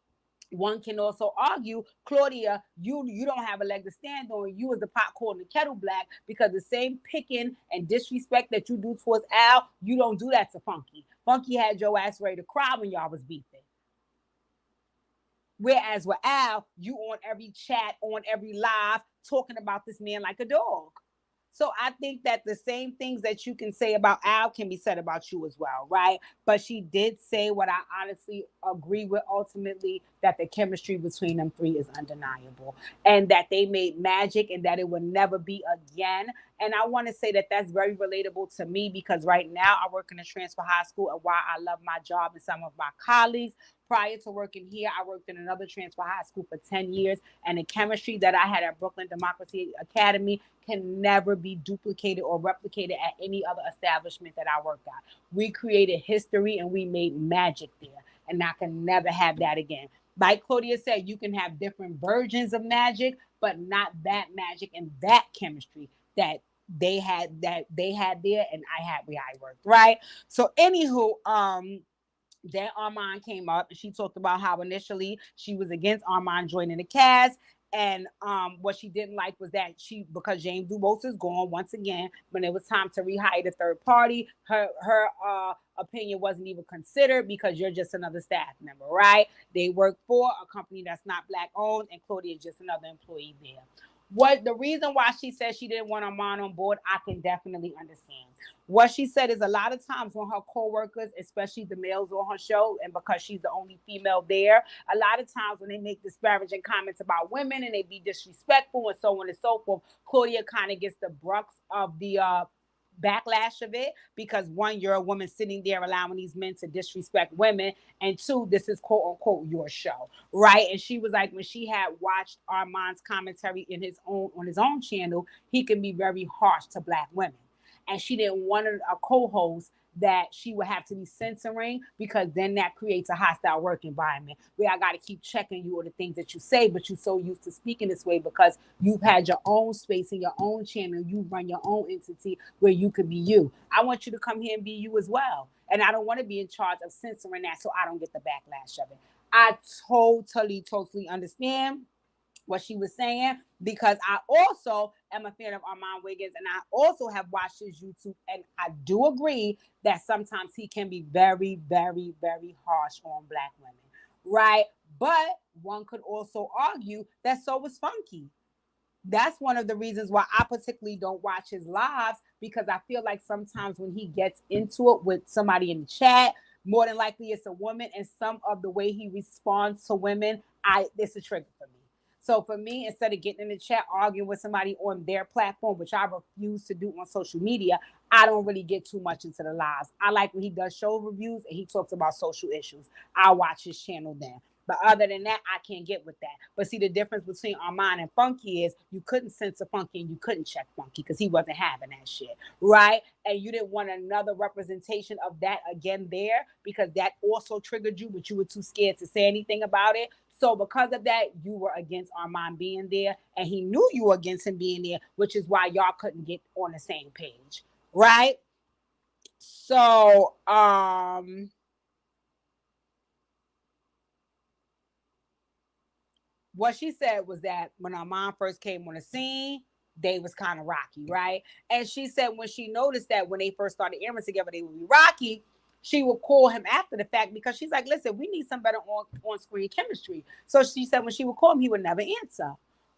one can also argue, Claudia, you don't have a leg to stand on. You as the pot calling the kettle black, because the same picking and disrespect that you do towards Al, you don't do that to Funky. Funky had your ass ready to cry when y'all was beefing. Whereas with Al, you on every chat, on every live, talking about this man like a dog. So I think that the same things that you can say about Al can be said about you as well, right? But she did say what I honestly agree with ultimately, that the chemistry between them three is undeniable and that they made magic and that it will never be again. And I want to say that that's very relatable to me because right now I work in a transfer high school, and while I love my job and some of my colleagues, prior to working here, I worked in another transfer high school for 10 years. And the chemistry that I had at Brooklyn Democracy Academy can never be duplicated or replicated at any other establishment that I worked at. We created history and we made magic there. And I can never have that again. Like Claudia said, you can have different versions of magic, but not that magic and that chemistry that they had there and I had where I worked, right? So anywho, then Armon came up and she talked about how initially she was against Armon joining the cast. And what she didn't like was that because James Dubose is gone once again, when it was time to rehire the third party, her opinion wasn't even considered because you're just another staff member, right? They work for a company that's not Black owned, and Claudia is just another employee there. What the reason why she said she didn't want Armon on board, I can definitely understand. What she said is a lot of times when her coworkers, especially the males on her show, and because she's the only female there, a lot of times when they make disparaging comments about women and they be disrespectful and so on and so forth, Claudia kind of gets the brunt of the backlash of it because one, you're a woman sitting there allowing these men to disrespect women, and two, this is quote unquote your show, right? And she was like, when she had watched Armand's commentary on his own channel, he can be very harsh to Black women, and she didn't want a co-host that she would have to be censoring because then that creates a hostile work environment where I got to keep checking you or the things that you say, but you're so used to speaking this way because you've had your own space in your own channel, you run your own entity where you could be you. I want you to come here and be you as well, and I don't want to be in charge of censoring that so I don't get the backlash of it. I totally understand what she was saying because I also am a fan of Armon Wiggins and I also have watched his YouTube, and I do agree that sometimes he can be very, very, very harsh on Black women, right? But one could also argue that so was Funky. That's one of the reasons why I particularly don't watch his lives, because I feel like sometimes when he gets into it with somebody in the chat, more than likely it's a woman, and some of the way he responds to women, it's a trigger for me. So for me, instead of getting in the chat arguing with somebody on their platform, which I refuse to do on social media, I don't really get too much into the lives. I like when he does show reviews and he talks about social issues. I'll watch his channel then. But other than that, I can't get with that. But see, the difference between Armon and Funky is you couldn't censor Funky and you couldn't check Funky because he wasn't having that shit, right? And you didn't want another representation of that again there because that also triggered you, but you were too scared to say anything about it. So because of that, you were against Armon being there, and he knew you were against him being there, which is why y'all couldn't get on the same page, right? So, what she said was that when Armon first came on the scene, they was kind of rocky, right? And she said when she noticed that when they first started airing together, they would be rocky, she would call him after the fact because she's like, listen, we need some better on-screen chemistry. So she said when she would call him, he would never answer.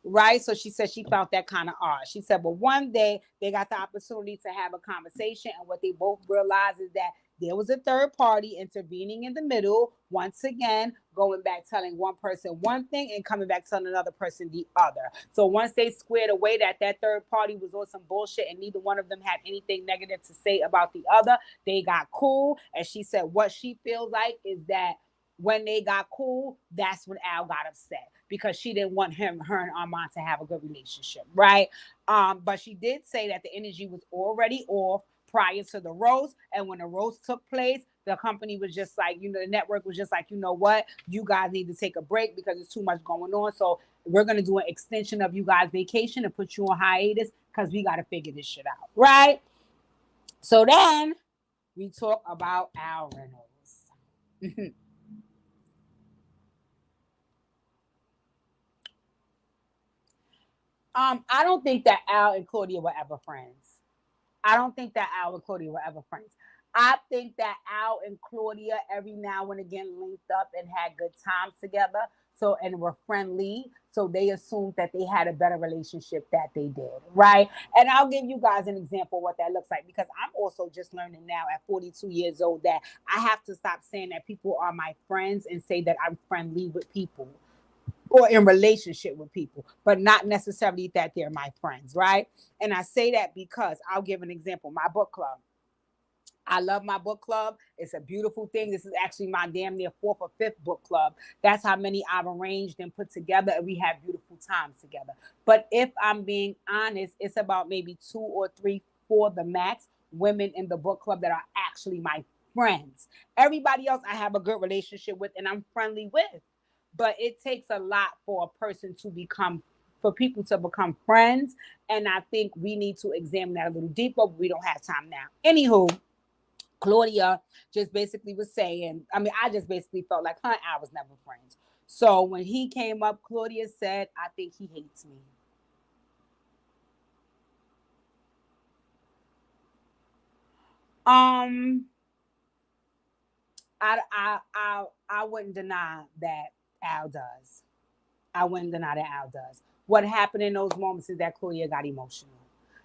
Right. So she said she found that kind of odd. She said, but one day they got the opportunity to have a conversation. And what they both realized is that there was a third party intervening in the middle, once again, going back, telling one person one thing and coming back, telling another person the other. So once they squared away that third party was on some bullshit and neither one of them had anything negative to say about the other, they got cool. And she said what she feels like is that when they got cool, that's when Al got upset because she didn't want her and Armon to have a good relationship, right? But she did say that the energy was already off prior to the roast, and when the roast took place, the company was just like, the network was just like, you know what, you guys need to take a break because there's too much going on. So we're gonna do an extension of you guys' vacation and put you on hiatus because we got to figure this shit out, right? So then we talk about Al Reynolds. I don't think that Al and Claudia were ever friends. I don't think that Al and Claudia were ever friends. I think that Al and Claudia every now and again linked up and had good times together. So, and were friendly. So they assumed that they had a better relationship that they did, right? And I'll give you guys an example of what that looks like, because I'm also just learning now at 42 years old that I have to stop saying that people are my friends and say that I'm friendly with people or in relationship with people, but not necessarily that they're my friends, right? And I say that because I'll give an example. My book club. I love my book club. It's a beautiful thing. This is actually my damn near fourth or fifth book club. That's how many I've arranged and put together, and we have beautiful times together. But if I'm being honest, it's about maybe 2 or 3, 4 the max women in the book club that are actually my friends. Everybody else I have a good relationship with and I'm friendly with. But it takes a lot for a person to become, for people to become friends. And I think we need to examine that a little deeper. But we don't have time now. Anywho, Claudia just basically was saying, I mean, I just basically felt like her and I was never friends. So when he came up, Claudia said, I think he hates me. Um, I wouldn't deny that Al does. I wouldn't deny that Al does. What happened in those moments is that Claudia got emotional.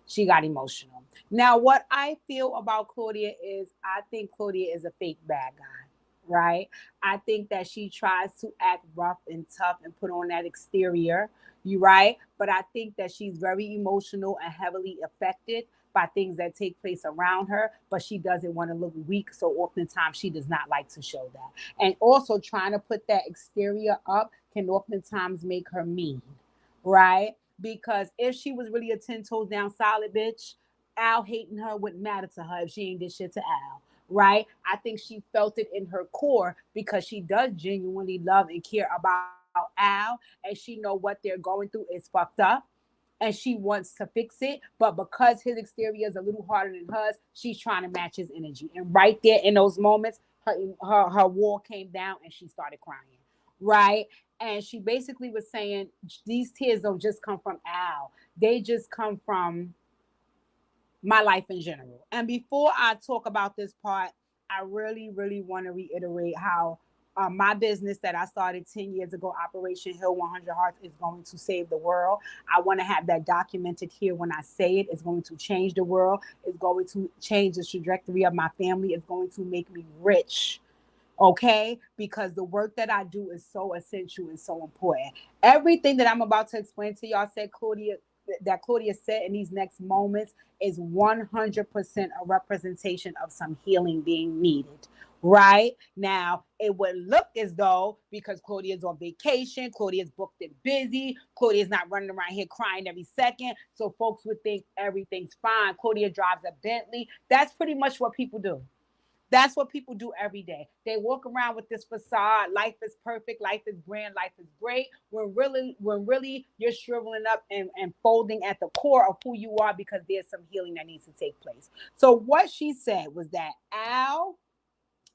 She got emotional. Now, what I feel about Claudia is I think Claudia is a fake bad guy, right? I think that she tries to act rough and tough and put on that exterior, you right? But I think that she's very emotional and heavily affected by things that take place around her, but she doesn't want to look weak. So oftentimes she does not like to show that. And also trying to put that exterior up can oftentimes make her mean, right? Because if she was really a 10 toes down solid bitch, Al hating her wouldn't matter to her if she ain't did shit to Al, right? I think she felt it in her core because she does genuinely love and care about Al, and she know what they're going through is fucked up, and she wants to fix it. But because his exterior is a little harder than hers, she's trying to match his energy. And right there in those moments, her wall came down and she started crying, right? And she basically was saying these tears don't just come from Al; they just come from my life in general. And before I talk about this part, I really, really want to reiterate how my business that I started 10 years ago, Operation Heal 100 Hearts, is going to save the world. I want to have that documented here when I say it. It's going to change the world. It's going to change the trajectory of my family. It's going to make me rich, okay? Because the work that I do is so essential and so important. Everything that I'm about to explain to y'all said Claudia that Claudia said in these next moments is 100% a representation of some healing being needed. Right now, it would look as though because Claudia's on vacation, Claudia's booked and busy, Claudia's not running around here crying every second, so folks would think everything's fine. Claudia drives a Bentley. That's pretty much what people do. That's what people do every day. They walk around with this facade. Life is perfect. Life is grand. Life is great. When really you're shriveling up and folding at the core of who you are because there's some healing that needs to take place. So what she said was that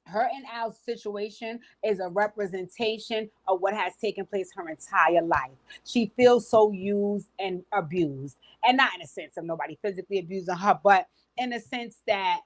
her and Al's situation is a representation of what has taken place her entire life. She feels so used and abused. And not in a sense of nobody physically abusing her, but in a sense that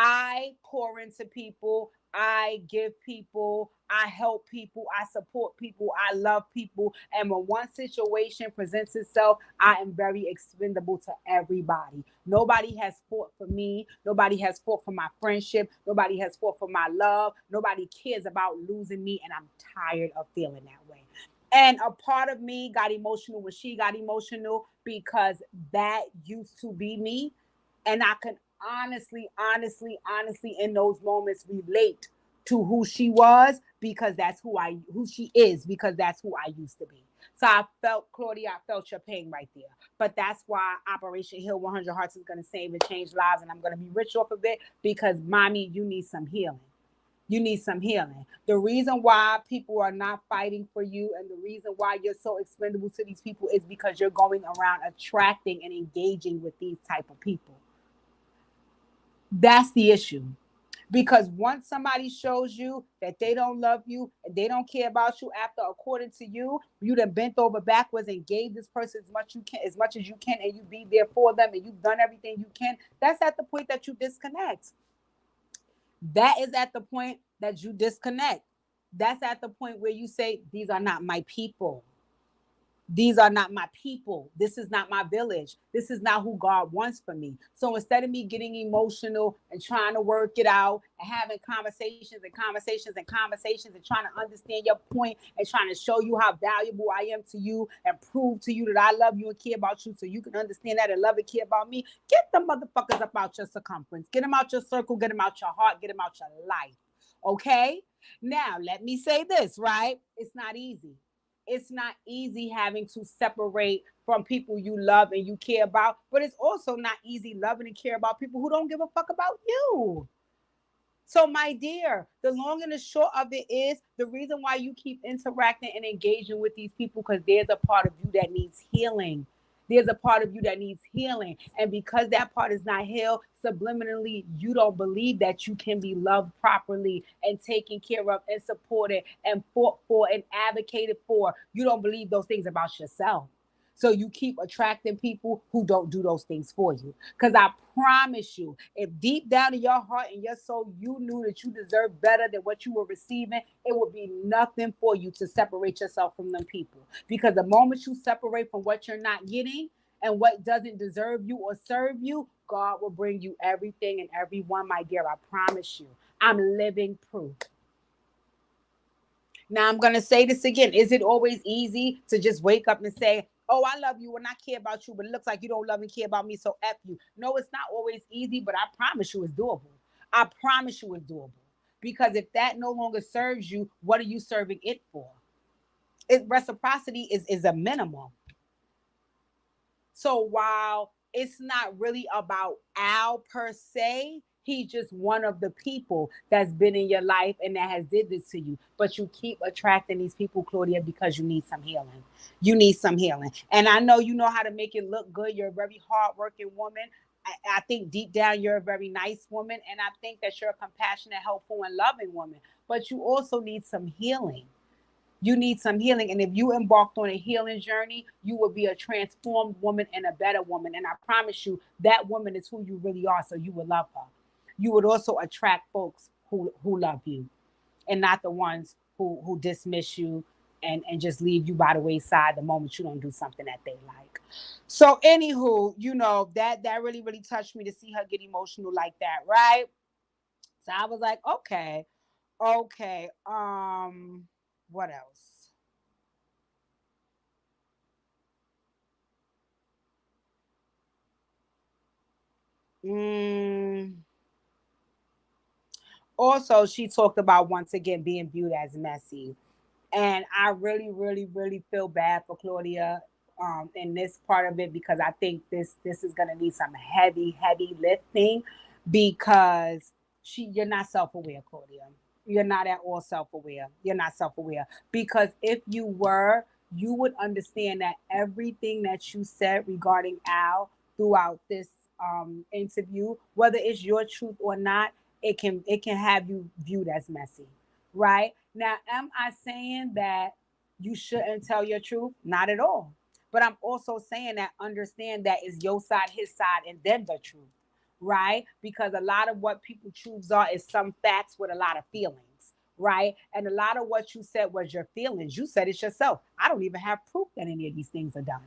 I pour into people, I give people, I help people, I support people, I love people. And when one situation presents itself, I am very expendable to everybody. Nobody has fought for me. Nobody has fought for my friendship. Nobody has fought for my love. Nobody cares about losing me. And I'm tired of feeling that way. And a part of me got emotional when she got emotional because that used to be me. And I can honestly in those moments relate to who she was because that's who she is because that's who I used to be. So I felt Claudia, I felt your pain right there. But that's why Operation Heal 100 Hearts is going to save and change lives, and I'm going to be rich off of it because mommy, you need some healing. You need some healing. The reason why people are not fighting for you and the reason why you're so expendable to these people is because you're going around attracting and engaging with these type of people. That's the issue. Because once somebody shows you that they don't love you and they don't care about you after according to you, you done bent over backwards and gave this person as much as you can, and you be there for them and you've done everything you can, that's at the point that you disconnect. That is at the point that you disconnect. That's at the point where you say, these are not my people. These are not my people. This is not my village. This is not who God wants for me. So instead of me getting emotional and trying to work it out and having conversations and conversations and conversations and trying to understand your point and trying to show you how valuable I am to you and prove to you that I love you and care about you so you can understand that and love and care about me, get the motherfuckers up out your circumference. Get them out your circle. Get them out your heart. Get them out your life. Okay? Now, let me say this, right? It's not easy. It's not easy having to separate from people you love and you care about, but it's also not easy loving and care about people who don't give a fuck about you. So, my dear, the long and the short of it is the reason why you keep interacting and engaging with these people because there's a part of you that needs healing. There's a part of you that needs healing. And because that part is not healed, subliminally, you don't believe that you can be loved properly and taken care of and supported and fought for and advocated for. You don't believe those things about yourself. So you keep attracting people who don't do those things for you. Because I promise you, if deep down in your heart and your soul, you knew that you deserved better than what you were receiving, it would be nothing for you to separate yourself from them people. Because the moment you separate from what you're not getting and what doesn't deserve you or serve you, God will bring you everything and everyone, my dear. I promise you. I'm living proof. Now I'm going to say this again. Is it always easy to just wake up and say, oh, I love you and I care about you, but it looks like you don't love and care about me, so F you? No, it's not always easy, but I promise you it's doable. I promise you it's doable. Because if that no longer serves you, what are you serving it for? Reciprocity is a minimum. So while it's not really about Al per se, he's just one of the people that's been in your life and that has did this to you. But you keep attracting these people, Claudia, because you need some healing. You need some healing. And I know you know how to make it look good. You're a very hardworking woman. I think deep down you're a very nice woman. And I think that you're a compassionate, helpful, and loving woman. But you also need some healing. You need some healing. And if you embarked on a healing journey, you will be a transformed woman and a better woman. And I promise you, that woman is who you really are. So you will love her. You would also attract folks who love you and not the ones who dismiss you and just leave you by the wayside the moment you don't do something that they like. So, anywho, that really, really touched me to see her get emotional like that, right? So I was like, okay. What else? Mm. Also, she talked about once again being viewed as messy. And I really, really, really feel bad for Claudia in this part of it because I think this is gonna need some heavy, heavy lifting because you're not self-aware, Claudia. You're not at all self-aware. You're not self-aware. Because if you were, you would understand that everything that you said regarding Al throughout this interview, whether it's your truth or not, it can have you viewed as messy, right? Now, am I saying that you shouldn't tell your truth? Not at all. But I'm also saying that understand that is your side, his side, and then the truth, right? Because a lot of what people truths are is some facts with a lot of feelings, right? And a lot of what you said was your feelings. You said it yourself. I don't even have proof that any of these things are done.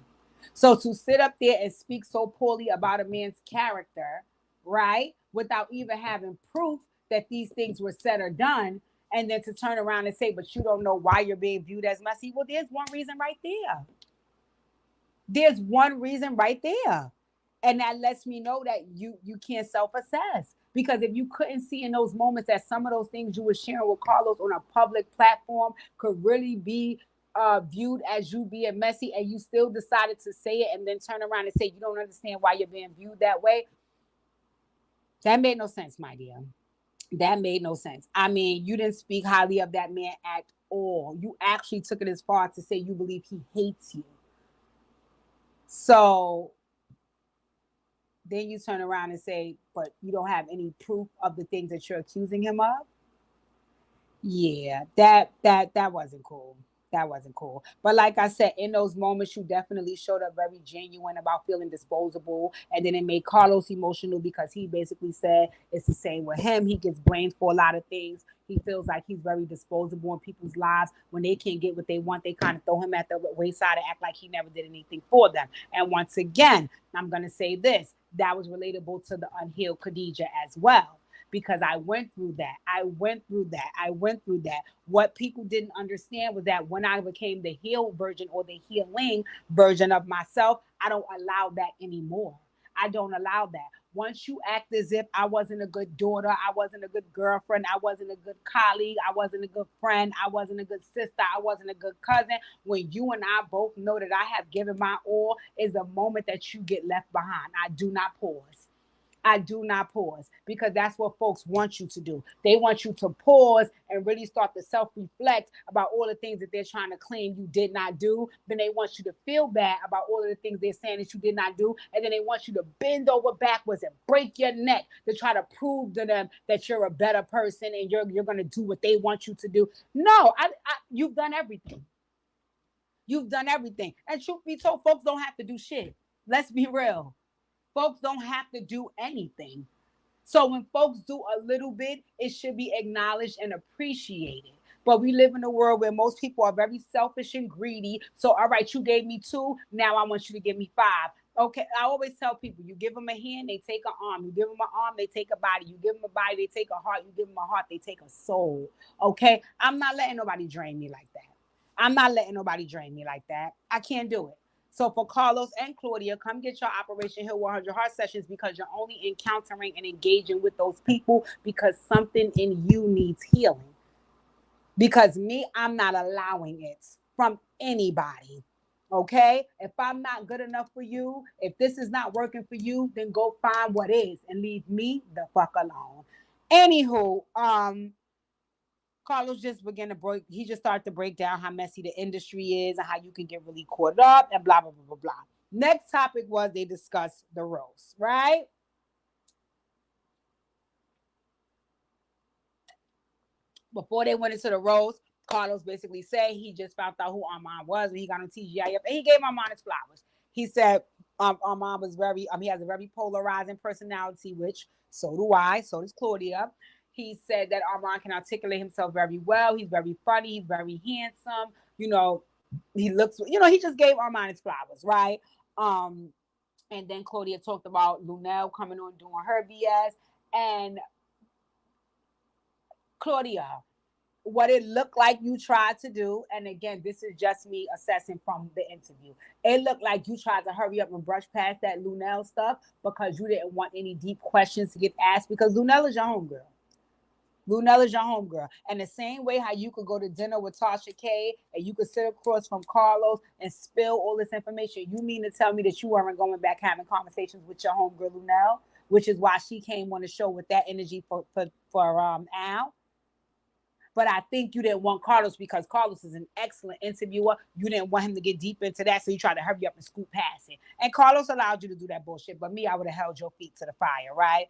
So to sit up there and speak so poorly about a man's character, right, without even having proof that these things were said or done, and then to turn around and say, but you don't know why you're being viewed as messy. Well, there's one reason right there. There's one reason right there. And that lets me know that you can't self-assess. Because if you couldn't see in those moments that some of those things you were sharing with Carlos on a public platform could really be viewed as you being messy, and you still decided to say it and then turn around and say you don't understand why you're being viewed that way, that made no sense, my dear. That made no sense. I mean, you didn't speak highly of that man at all. You actually took it as far to say you believe he hates you. So then you turn around and say, but you don't have any proof of the things that you're accusing him of. Yeah, that wasn't cool. That wasn't cool. But like I said, in those moments, you definitely showed up very genuine about feeling disposable. And then it made Carlos emotional because he basically said it's the same with him. He gets blamed for a lot of things. He feels like he's very disposable in people's lives. When they can't get what they want, they kind of throw him at the wayside and act like he never did anything for them. And once again, I'm going to say this, that was relatable to the unhealed Khadijah as well. Because I went through that. I went through that. What people didn't understand was that when I became the healed version or the healing version of myself, I don't allow that anymore. I don't allow that. Once you act as if I wasn't a good daughter, I wasn't a good girlfriend, I wasn't a good colleague, I wasn't a good friend, I wasn't a good sister, I wasn't a good cousin, when you and I both know that I have given my all, is a moment that you get left behind. I do not pause. I do not pause, because that's what folks want you to do. They want you to pause and really start to self-reflect about all the things that they're trying to claim you did not do. Then they want you to feel bad about all of the things they're saying that you did not do. And then they want you to bend over backwards and break your neck to try to prove to them that you're a better person and you're going to do what they want you to do. No, you've done everything. You've done everything. And truth be told, folks don't have to do shit. Let's be real. Folks don't have to do anything. So when folks do a little bit, it should be acknowledged and appreciated. But we live in a world where most people are very selfish and greedy. So, all right, you gave me 2. Now I want you to give me 5. Okay, I always tell people, you give them a hand, they take an arm. You give them an arm, they take a body. You give them a body, they take a heart. You give them a heart, they take a soul. Okay, I'm not letting nobody drain me like that. I'm not letting nobody drain me like that. I can't do it. So for Carlos and Claudia, come get your Operation Heal 100 Heart sessions, because you're only encountering and engaging with those people because something in you needs healing. Because me, I'm not allowing it from anybody. Okay? If I'm not good enough for you, if this is not working for you, then go find what is and leave me the fuck alone. Anywho, Carlos just began to break, he just started to break down how messy the industry is and how you can get really caught up and blah, blah, blah, blah, blah. Next topic was they discussed the roast, right? Before they went into the roast, Carlos basically said he just found out who Armon was when he got on TGIF, and he gave Armon his flowers. He said Armon was he has a very polarizing personality, which so do I, so does Claudia. He said that Armon can articulate himself very well. He's very funny. He's very handsome. He looks, he just gave Armon his flowers, right? And then Claudia talked about Lunel coming on doing her BS. And Claudia, what it looked like you tried to do, and again, this is just me assessing from the interview, it looked like you tried to hurry up and brush past that Lunel stuff because you didn't want any deep questions to get asked, because Lunel is your homegirl. Lunel is your homegirl. And the same way how you could go to dinner with Tasha K and you could sit across from Carlos and spill all this information, you mean to tell me that you weren't going back having conversations with your homegirl Lunel, which is why she came on the show with that energy for Al? But I think you didn't want Carlos because Carlos is an excellent interviewer. You didn't want him to get deep into that, so you tried to hurry up and scoop past it. And Carlos allowed you to do that bullshit, but me, I would have held your feet to the fire, right?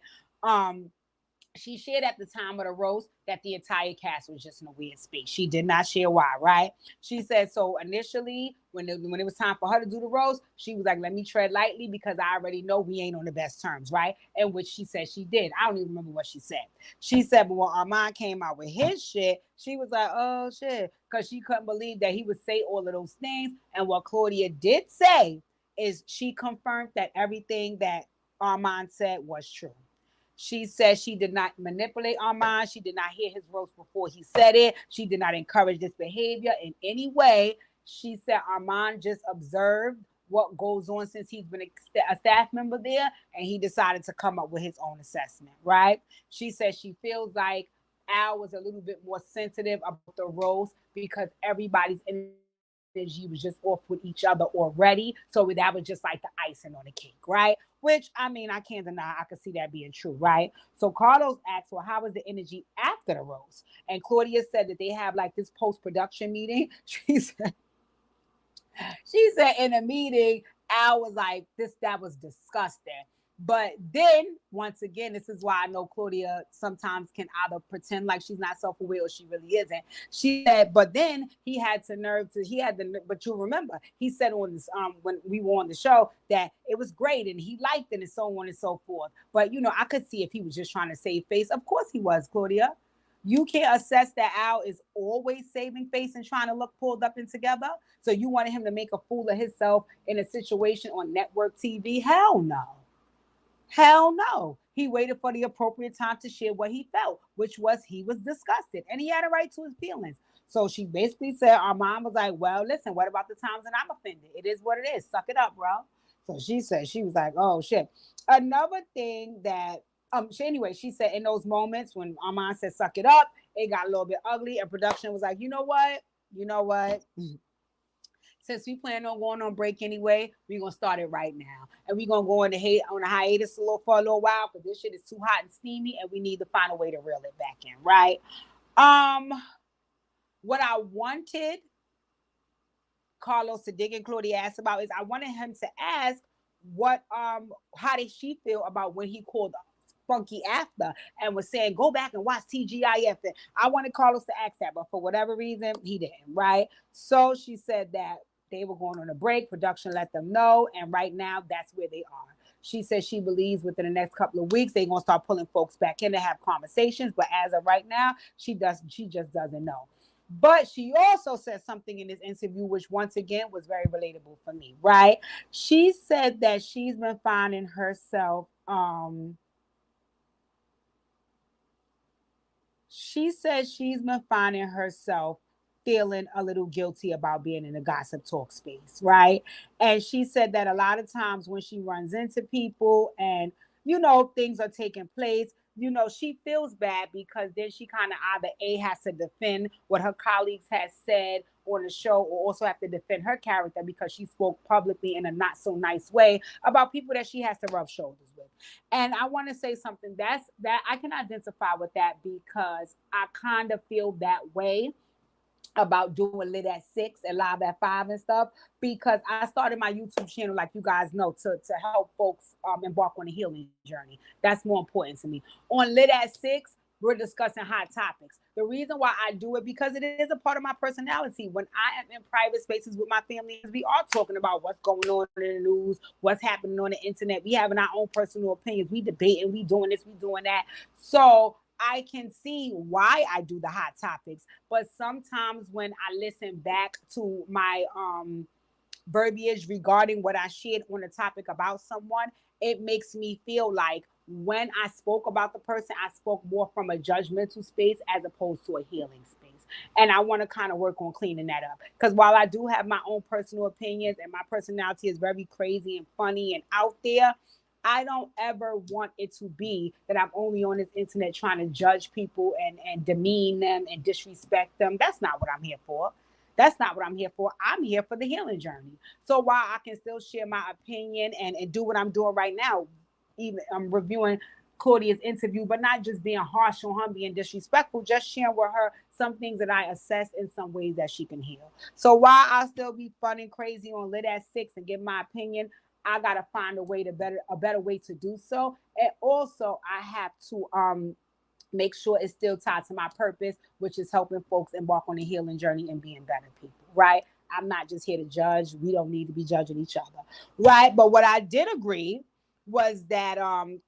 She shared at the time of the roast that the entire cast was just in a weird space. She did not share why, right? She said, so initially, when it was time for her to do the roast, she was like, let me tread lightly because I already know we ain't on the best terms, right? And which she said she did. I don't even remember what she said. She said, but when Armon came out with his shit, she was like, oh, shit, because she couldn't believe that he would say all of those things. And what Claudia did say is she confirmed that everything that Armon said was true. She said she did not manipulate Armon. She did not hear his roast before he said it. She did not encourage this behavior in any way. She said Armon just observed what goes on since he's been a staff member there, and he decided to come up with his own assessment, right? She said she feels like Al was a little bit more sensitive about the roast because everybody's energy was just off with each other already. So that was just like the icing on the cake, right? Which, I mean, I can't deny, I could see that being true, right? So Carlos asked, well, how was the energy after the roast? And Claudia said that they have like this post-production meeting. She said in a meeting, Al was like, that was disgusting. But then, once again, this is why I know Claudia sometimes can either pretend like she's not self-aware or she really isn't. She said, but then he had the, but you remember, he said on this, when we were on the show that it was great and he liked it and so on and so forth. But, I could see if he was just trying to save face. Of course he was, Claudia. You can't assess that Al is always saving face and trying to look pulled up and together. So you wanted him to make a fool of himself in a situation on network TV? Hell no. Hell no. He waited for the appropriate time to share what he felt, which was he was disgusted and he had a right to his feelings. So she basically said, our mom was like, well, listen, what about the times that I'm offended? It is what it is. Suck it up, bro. So she said, she was like, oh shit. Another thing that, she said in those moments when Armon said, suck it up, it got a little bit ugly and production was like, you know what? Since we plan on going on break anyway, we're gonna start it right now, and we're gonna go on a hiatus for a little while because this shit is too hot and steamy, and we need to find a way to reel it back in, right? What I wanted Carlos to dig and Claudia asked about is I wanted him to ask how did she feel about when he called Funky after and was saying go back and watch TGIF. And I wanted Carlos to ask that, but for whatever reason he didn't, right? So she said that they were going on a break, production let them know, and right now that's where they are. She says she believes within the next couple of weeks they're gonna start pulling folks back in to have conversations, but as of right now she just doesn't know. But she also said something in this interview which once again was very relatable for me, right? She said that she's been finding herself feeling a little guilty about being in a gossip talk space, right? And she said that a lot of times when she runs into people and, things are taking place, she feels bad because then she kind of either A, has to defend what her colleagues has said on the show or also have to defend her character because she spoke publicly in a not so nice way about people that she has to rub shoulders with. And I want to say something that I can identify with that because I kind of feel that way about doing lit at 6 and live at 5 and stuff because I started my YouTube channel, like you guys know, to help folks embark on a healing journey. That's more important to me. On lit at 6, we're discussing hot topics. The reason why I do it because it is a part of my personality. When I am in private spaces with my family, we are talking about what's going on in the news, what's happening on the internet. We having our own personal opinions. We debating, we doing this, we doing that. So I can see why I do the hot topics, but sometimes when I listen back to my verbiage regarding what I shared on the topic about someone, it makes me feel like when I spoke about the person, I spoke more from a judgmental space as opposed to a healing space. And I want to kind of work on cleaning that up. Because while I do have my own personal opinions and my personality is very crazy and funny and out there, I don't ever want it to be that I'm only on this internet trying to judge people and demean them and disrespect them. That's not what I'm here for. That's not what I'm here for. I'm here for the healing journey. So while I can still share my opinion and do what I'm doing right now, even I'm reviewing Claudia's interview, but not just being harsh on her, being disrespectful, just sharing with her some things that I assess in some ways that she can heal. So while I'll still be fun and crazy on Lit at 6 and give my opinion, I gotta find a better way to do so. And also I have to make sure it's still tied to my purpose, which is helping folks embark on a healing journey and being better people, right? I'm not just here to judge. We don't need to be judging each other, right? But what I did agree was that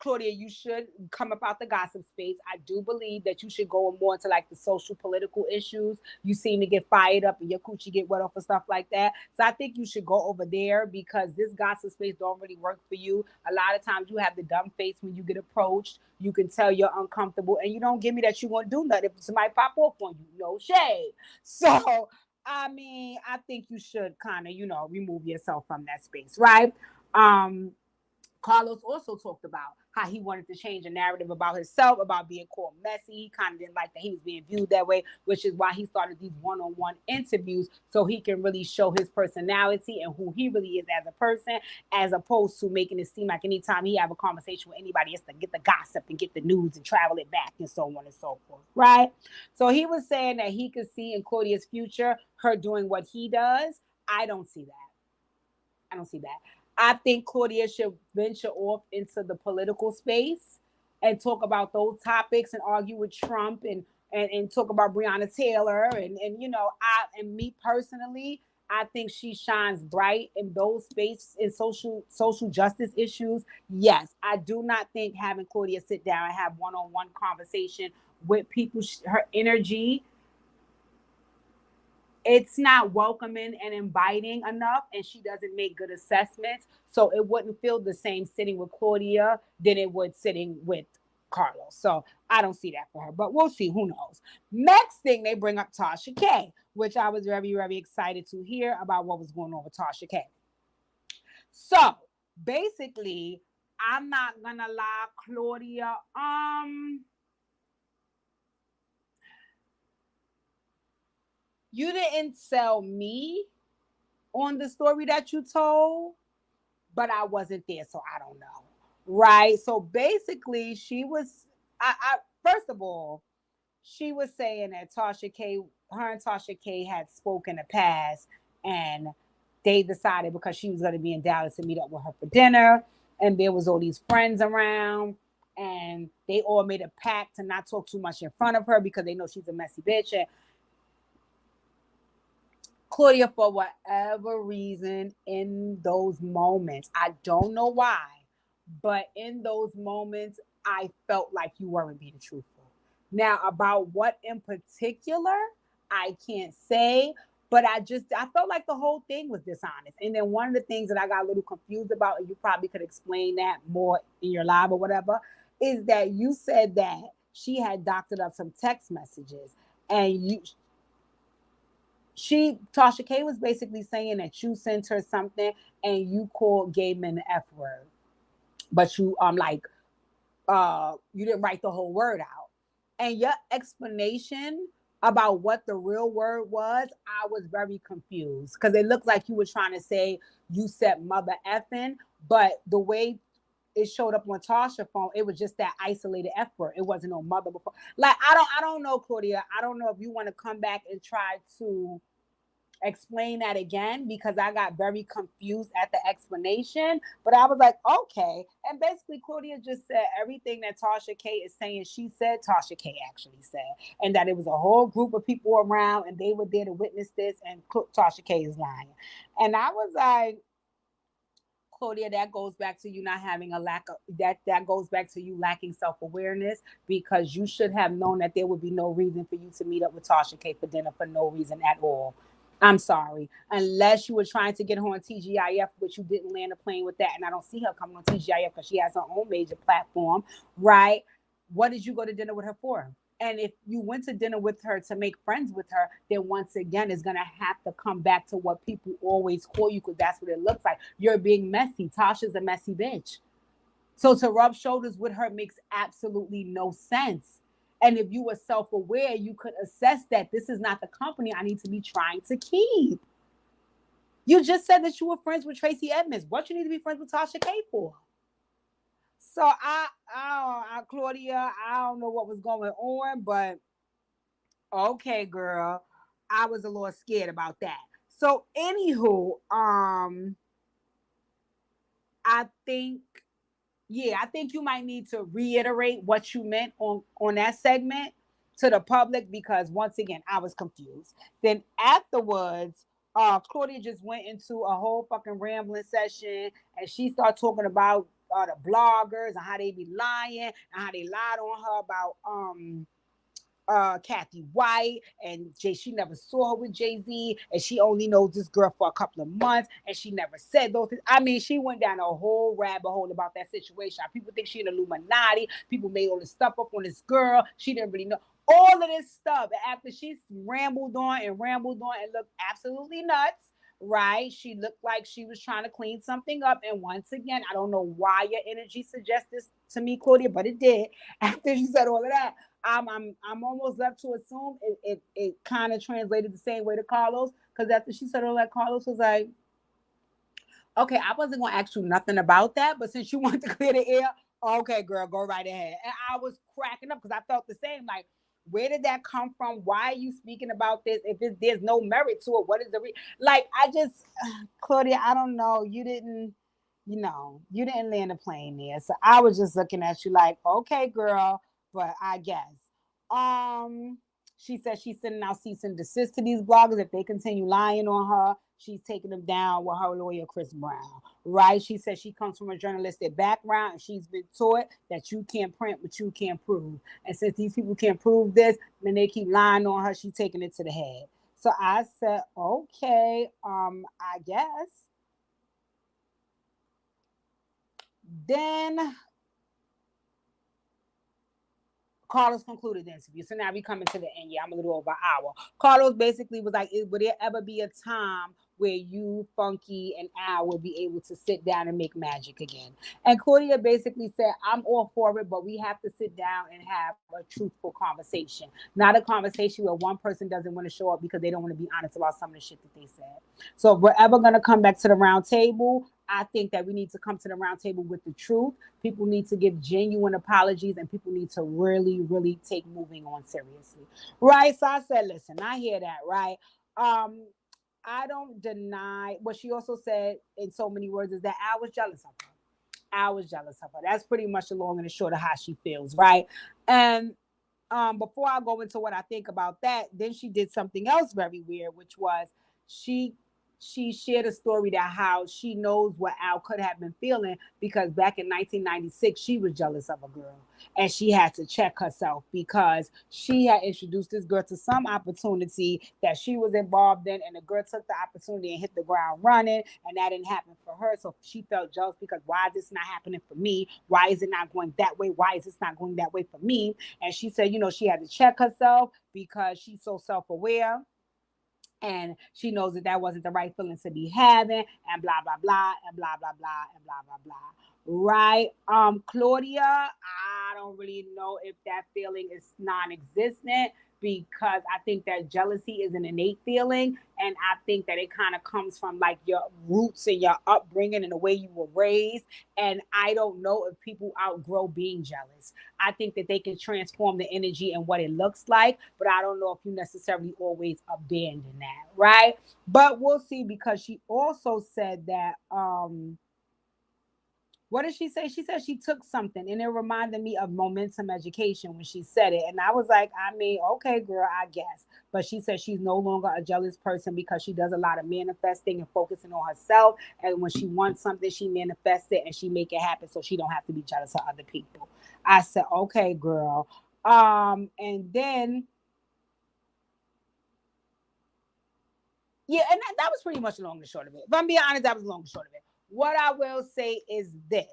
Claudia, you should come up out the gossip space. I do believe that you should go more into like the social political issues. You seem to get fired up and your coochie get wet off and stuff like that. So I think you should go over there because this gossip space don't really work for you. A lot of times you have the dumb face when you get approached. You can tell you're uncomfortable and you don't give me that you won't do nothing if somebody pop off on you. No shade. So I mean, I think you should kind of, remove yourself from that space, right? Carlos also talked about how he wanted to change the narrative about himself, about being called messy. He kind of didn't like that he was being viewed that way, which is why he started these one-on-one interviews so he can really show his personality and who he really is as a person, as opposed to making it seem like anytime he have a conversation with anybody, it's to get the gossip and get the news and travel it back and so on and so forth, right? So he was saying that he could see in Claudia's future her doing what he does. I don't see that. I think Claudia should venture off into the political space and talk about those topics and argue with Trump and talk about Breonna Taylor and me personally, I think she shines bright in those spaces in social justice issues. Yes, I do not think having Claudia sit down and have one-on-one conversation with people, her energy, it's not welcoming and inviting enough, and she doesn't make good assessments. So it wouldn't feel the same sitting with Claudia than it would sitting with Carlos. So I don't see that for her, but we'll see. Who knows? Next thing, they bring up Tasha K, which I was very, very excited to hear about what was going on with Tasha K. So basically, I'm not gonna lie, Claudia. You didn't sell me on the story that you told, but I wasn't there, so I don't know. Right? So basically, she was. I first of all, she was saying that Tasha K, her and Tasha K had spoken in the past, and they decided because she was going to be in Dallas to meet up with her for dinner, and there was all these friends around, and they all made a pact to not talk too much in front of her because they know she's a messy bitch. And Claudia, for whatever reason, in those moments, I don't know why, but in those moments, I felt like you weren't being truthful. Now, about what in particular, I can't say, but I felt like the whole thing was dishonest. And then one of the things that I got a little confused about, and you probably could explain that more in your live or whatever, is that you said that she had doctored up some text messages, and Tasha K was basically saying that you sent her something and you called gay men the F word, but you didn't write the whole word out. And your explanation about what the real word was, I was very confused because it looked like you were trying to say you said mother effing, but the way it showed up on Tasha's phone, it was just that isolated F word. It wasn't no mother before. Like I don't know, Claudia. I don't know if you want to come back and try to explain that again because I got very confused at the explanation. But I was like, okay. And basically, Claudia just said everything that Tasha K is saying. She said Tasha K actually said, and that it was a whole group of people around and they were there to witness this. And Tasha K is lying. And I was like, Claudia, that goes back to you not having a lack of that goes back to you lacking self-awareness because you should have known that there would be no reason for you to meet up with Tasha K for dinner for no reason at all. I'm sorry. Unless you were trying to get her on TGIF, which you didn't land a plane with that. And I don't see her coming on TGIF because she has her own major platform, right? What did you go to dinner with her for? And if you went to dinner with her to make friends with her, then once again, it's going to have to come back to what people always call you because that's what it looks like. You're being messy. Tasha's a messy bitch. So to rub shoulders with her makes absolutely no sense. And if you were self-aware, you could assess that this is not the company I need to be trying to keep. You just said that you were friends with Tracy Edmonds. What you need to be friends with Tasha K for? So Claudia, I don't know what was going on, but okay, girl, I was a little scared about that. So, anywho, I think, yeah, I think you might need to reiterate what you meant on that segment to the public because once again, I was confused. Then afterwards, Claudia just went into a whole fucking rambling session and she started talking about the bloggers and how they be lying and how they lied on her about Cathy White and she never saw her with Jay-Z and she only knows this girl for a couple of months and she never said those things. I mean, she went down a whole rabbit hole about that situation. People think she an Illuminati. People made all this stuff up on this girl. She didn't really know all of this stuff. And after she rambled on and looked absolutely nuts, right? She looked like she was trying to clean something up. And once again, I don't know why your energy suggests this to me, Claudia, but it did. After she said all of that, I'm almost left to assume it kind of translated the same way to Carlos because after she said all that, Carlos was like, "Okay, I wasn't gonna ask you nothing about that, but since you want to clear the air, okay, girl, go right ahead." And I was cracking up because I felt the same. Like, where did that come from? Why are you speaking about this? If there's no merit to it, what is the like? I just, Claudia, I don't know. You didn't. you know, you didn't land a plane there. So I was just looking at you like, okay, girl, but I guess. Um, she said she's sending out cease and desist to these bloggers. If they continue lying on her, she's taking them down with her lawyer, Chris Brown. Right? She said she comes from a journalistic background and she's been taught that you can't print what you can't prove. And since these people can't prove this, then they keep lying on her, she's taking it to the head. So I said, okay, I guess. Then Carlos concluded the interview. So now we coming to the end. Yeah, I'm a little over an hour. Carlos basically was like, would there ever be a time where you, Funky, and Al would be able to sit down and make magic again? And Claudia basically said, I'm all for it, but we have to sit down and have a truthful conversation. Not a conversation where one person doesn't want to show up because they don't want to be honest about some of the shit that they said. So if we're ever going to come back to the round table, I think that we need to come to the round table with the truth. People need to give genuine apologies and people need to really, really take moving on seriously. Right? So I said, listen, I hear that, right? I don't deny what she also said in so many words is that I was jealous of her. I was jealous of her. That's pretty much the long and the short of how she feels, right? And before I go into what I think about that, then she did something else very weird, which was she she shared a story that how she knows what Al could have been feeling because back in 1996 she was jealous of a girl and she had to check herself because she had introduced this girl to some opportunity that she was involved in and the girl took the opportunity and hit the ground running and that didn't happen for her, so she felt jealous because why is this not happening for me, why is it not going that way, why is this not going that way for me? And she said, you know, she had to check herself because she's so self-aware and she knows that that wasn't the right feeling to be having and blah blah blah and blah blah blah and blah blah blah. Right? Claudia, I don't really know if that feeling is non-existent because I think that jealousy is an innate feeling and I think that it kind of comes from like your roots and your upbringing and the way you were raised, and I don't know if people outgrow being jealous. I think that they can transform the energy and what it looks like, but I don't know if you necessarily always abandon that, right? But we'll see because she also said that what did she say? She said she took something and it reminded me of momentum education when she said it. And I was like, I mean, okay, girl, I guess. But she said she's no longer a jealous person because she does a lot of manifesting and focusing on herself. And when she wants something, she manifests it and she make it happen so she don't have to be jealous of other people. I said, okay, girl. And then yeah, and that was pretty much the long and short of it. If I'm being honest, that was the long and short of it. What I will say is this.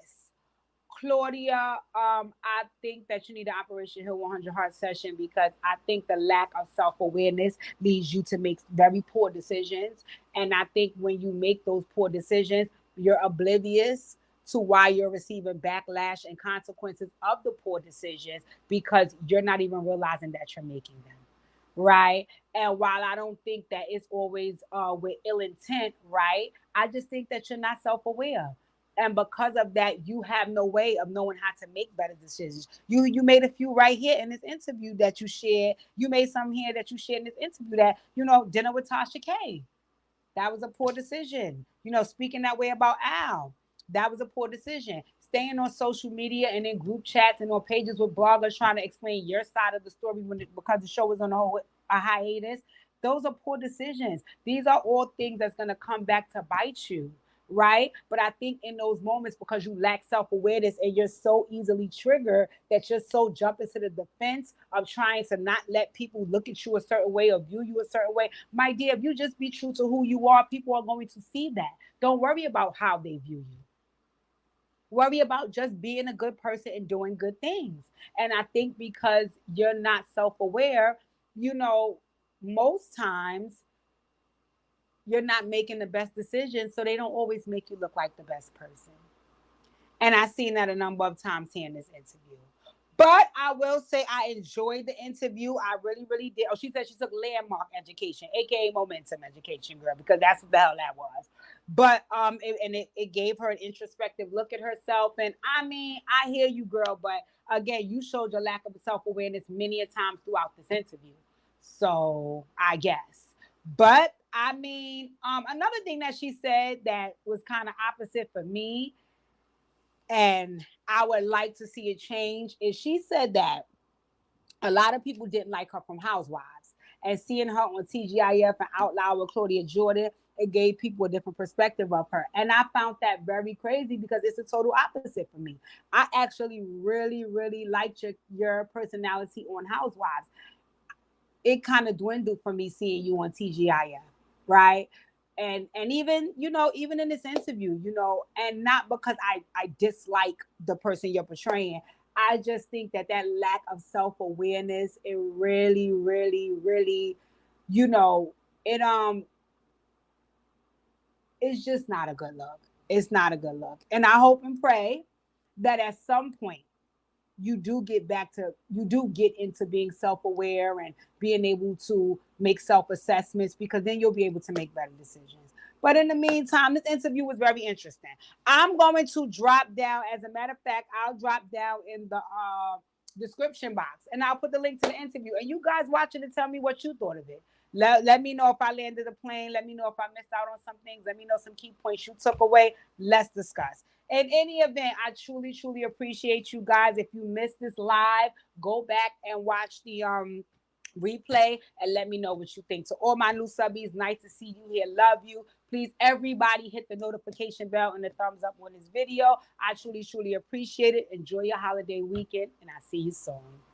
Claudia, I think that you need an Operation Hill 100 Heart session because I think the lack of self awareness leads you to make very poor decisions. And I think when you make those poor decisions, you're oblivious to why you're receiving backlash and consequences of the poor decisions because you're not even realizing that you're making them. Right. And while I don't think that it's always with ill intent, right, I just think that you're not self aware and because of that you have no way of knowing how to make better decisions. You made a few right here in this interview that you shared, you made some here that you shared in this interview that, you know, dinner with Tasha K, that was a poor decision. You know, speaking that way about Al, that was a poor decision. Staying on social media and in group chats and on pages with bloggers trying to explain your side of the story because the show was on a hiatus, those are poor decisions. These are all things that's going to come back to bite you, right? But I think in those moments, because you lack self awareness and you're so easily triggered that you're so jump into the defense of trying to not let people look at you a certain way or view you a certain way. My dear, if you just be true to who you are, people are going to see that. Don't worry about how they view you. Worry about just being a good person and doing good things. And I think because you're not self aware, you know, most times you're not making the best decisions. So they don't always make you look like the best person. And I've seen that a number of times here in this interview. But I will say I enjoyed the interview. I really, really did. Oh, she said she took landmark education, aka momentum education, girl, because that's what the hell that was. But it gave her an introspective look at herself. And I mean, I hear you, girl, but again, you showed your lack of self-awareness many a times throughout this interview. So I guess. But I mean, another thing that she said that was kind of opposite for me and I would like to see a change, is she said that a lot of people didn't like her from Housewives, and seeing her on TGIF and Out Loud with Claudia Jordan, it gave people a different perspective of her. And I found that very crazy because it's a total opposite for me. I actually really, really liked your personality on Housewives. It kind of dwindled for me seeing you on TGIF, right? And even, even in this interview, and not because I dislike the person you're portraying. I just think that lack of self-awareness, it really, really, really, you know it it's just not a good look. It's not a good look. And I hope and pray that at some point you do get into being self-aware and being able to make self-assessments, because then you'll be able to make better decisions. But in the meantime, this interview was very interesting. I'm going to drop down, as a matter of fact, I'll drop down in the description box, and I'll put the link to the interview, and you guys watch it and tell me what you thought of it. Let me know if I landed the plane. Let me know if I missed out on some things. Let me know some key points you took away. Let's discuss. In any event, I truly, truly appreciate you guys. If you missed this live, go back and watch the replay and let me know what you think. To all my new subbies, nice to see you here. Love you. Please, everybody, hit the notification bell and the thumbs up on this video. I truly, truly appreciate it. Enjoy your holiday weekend, and I'll see you soon.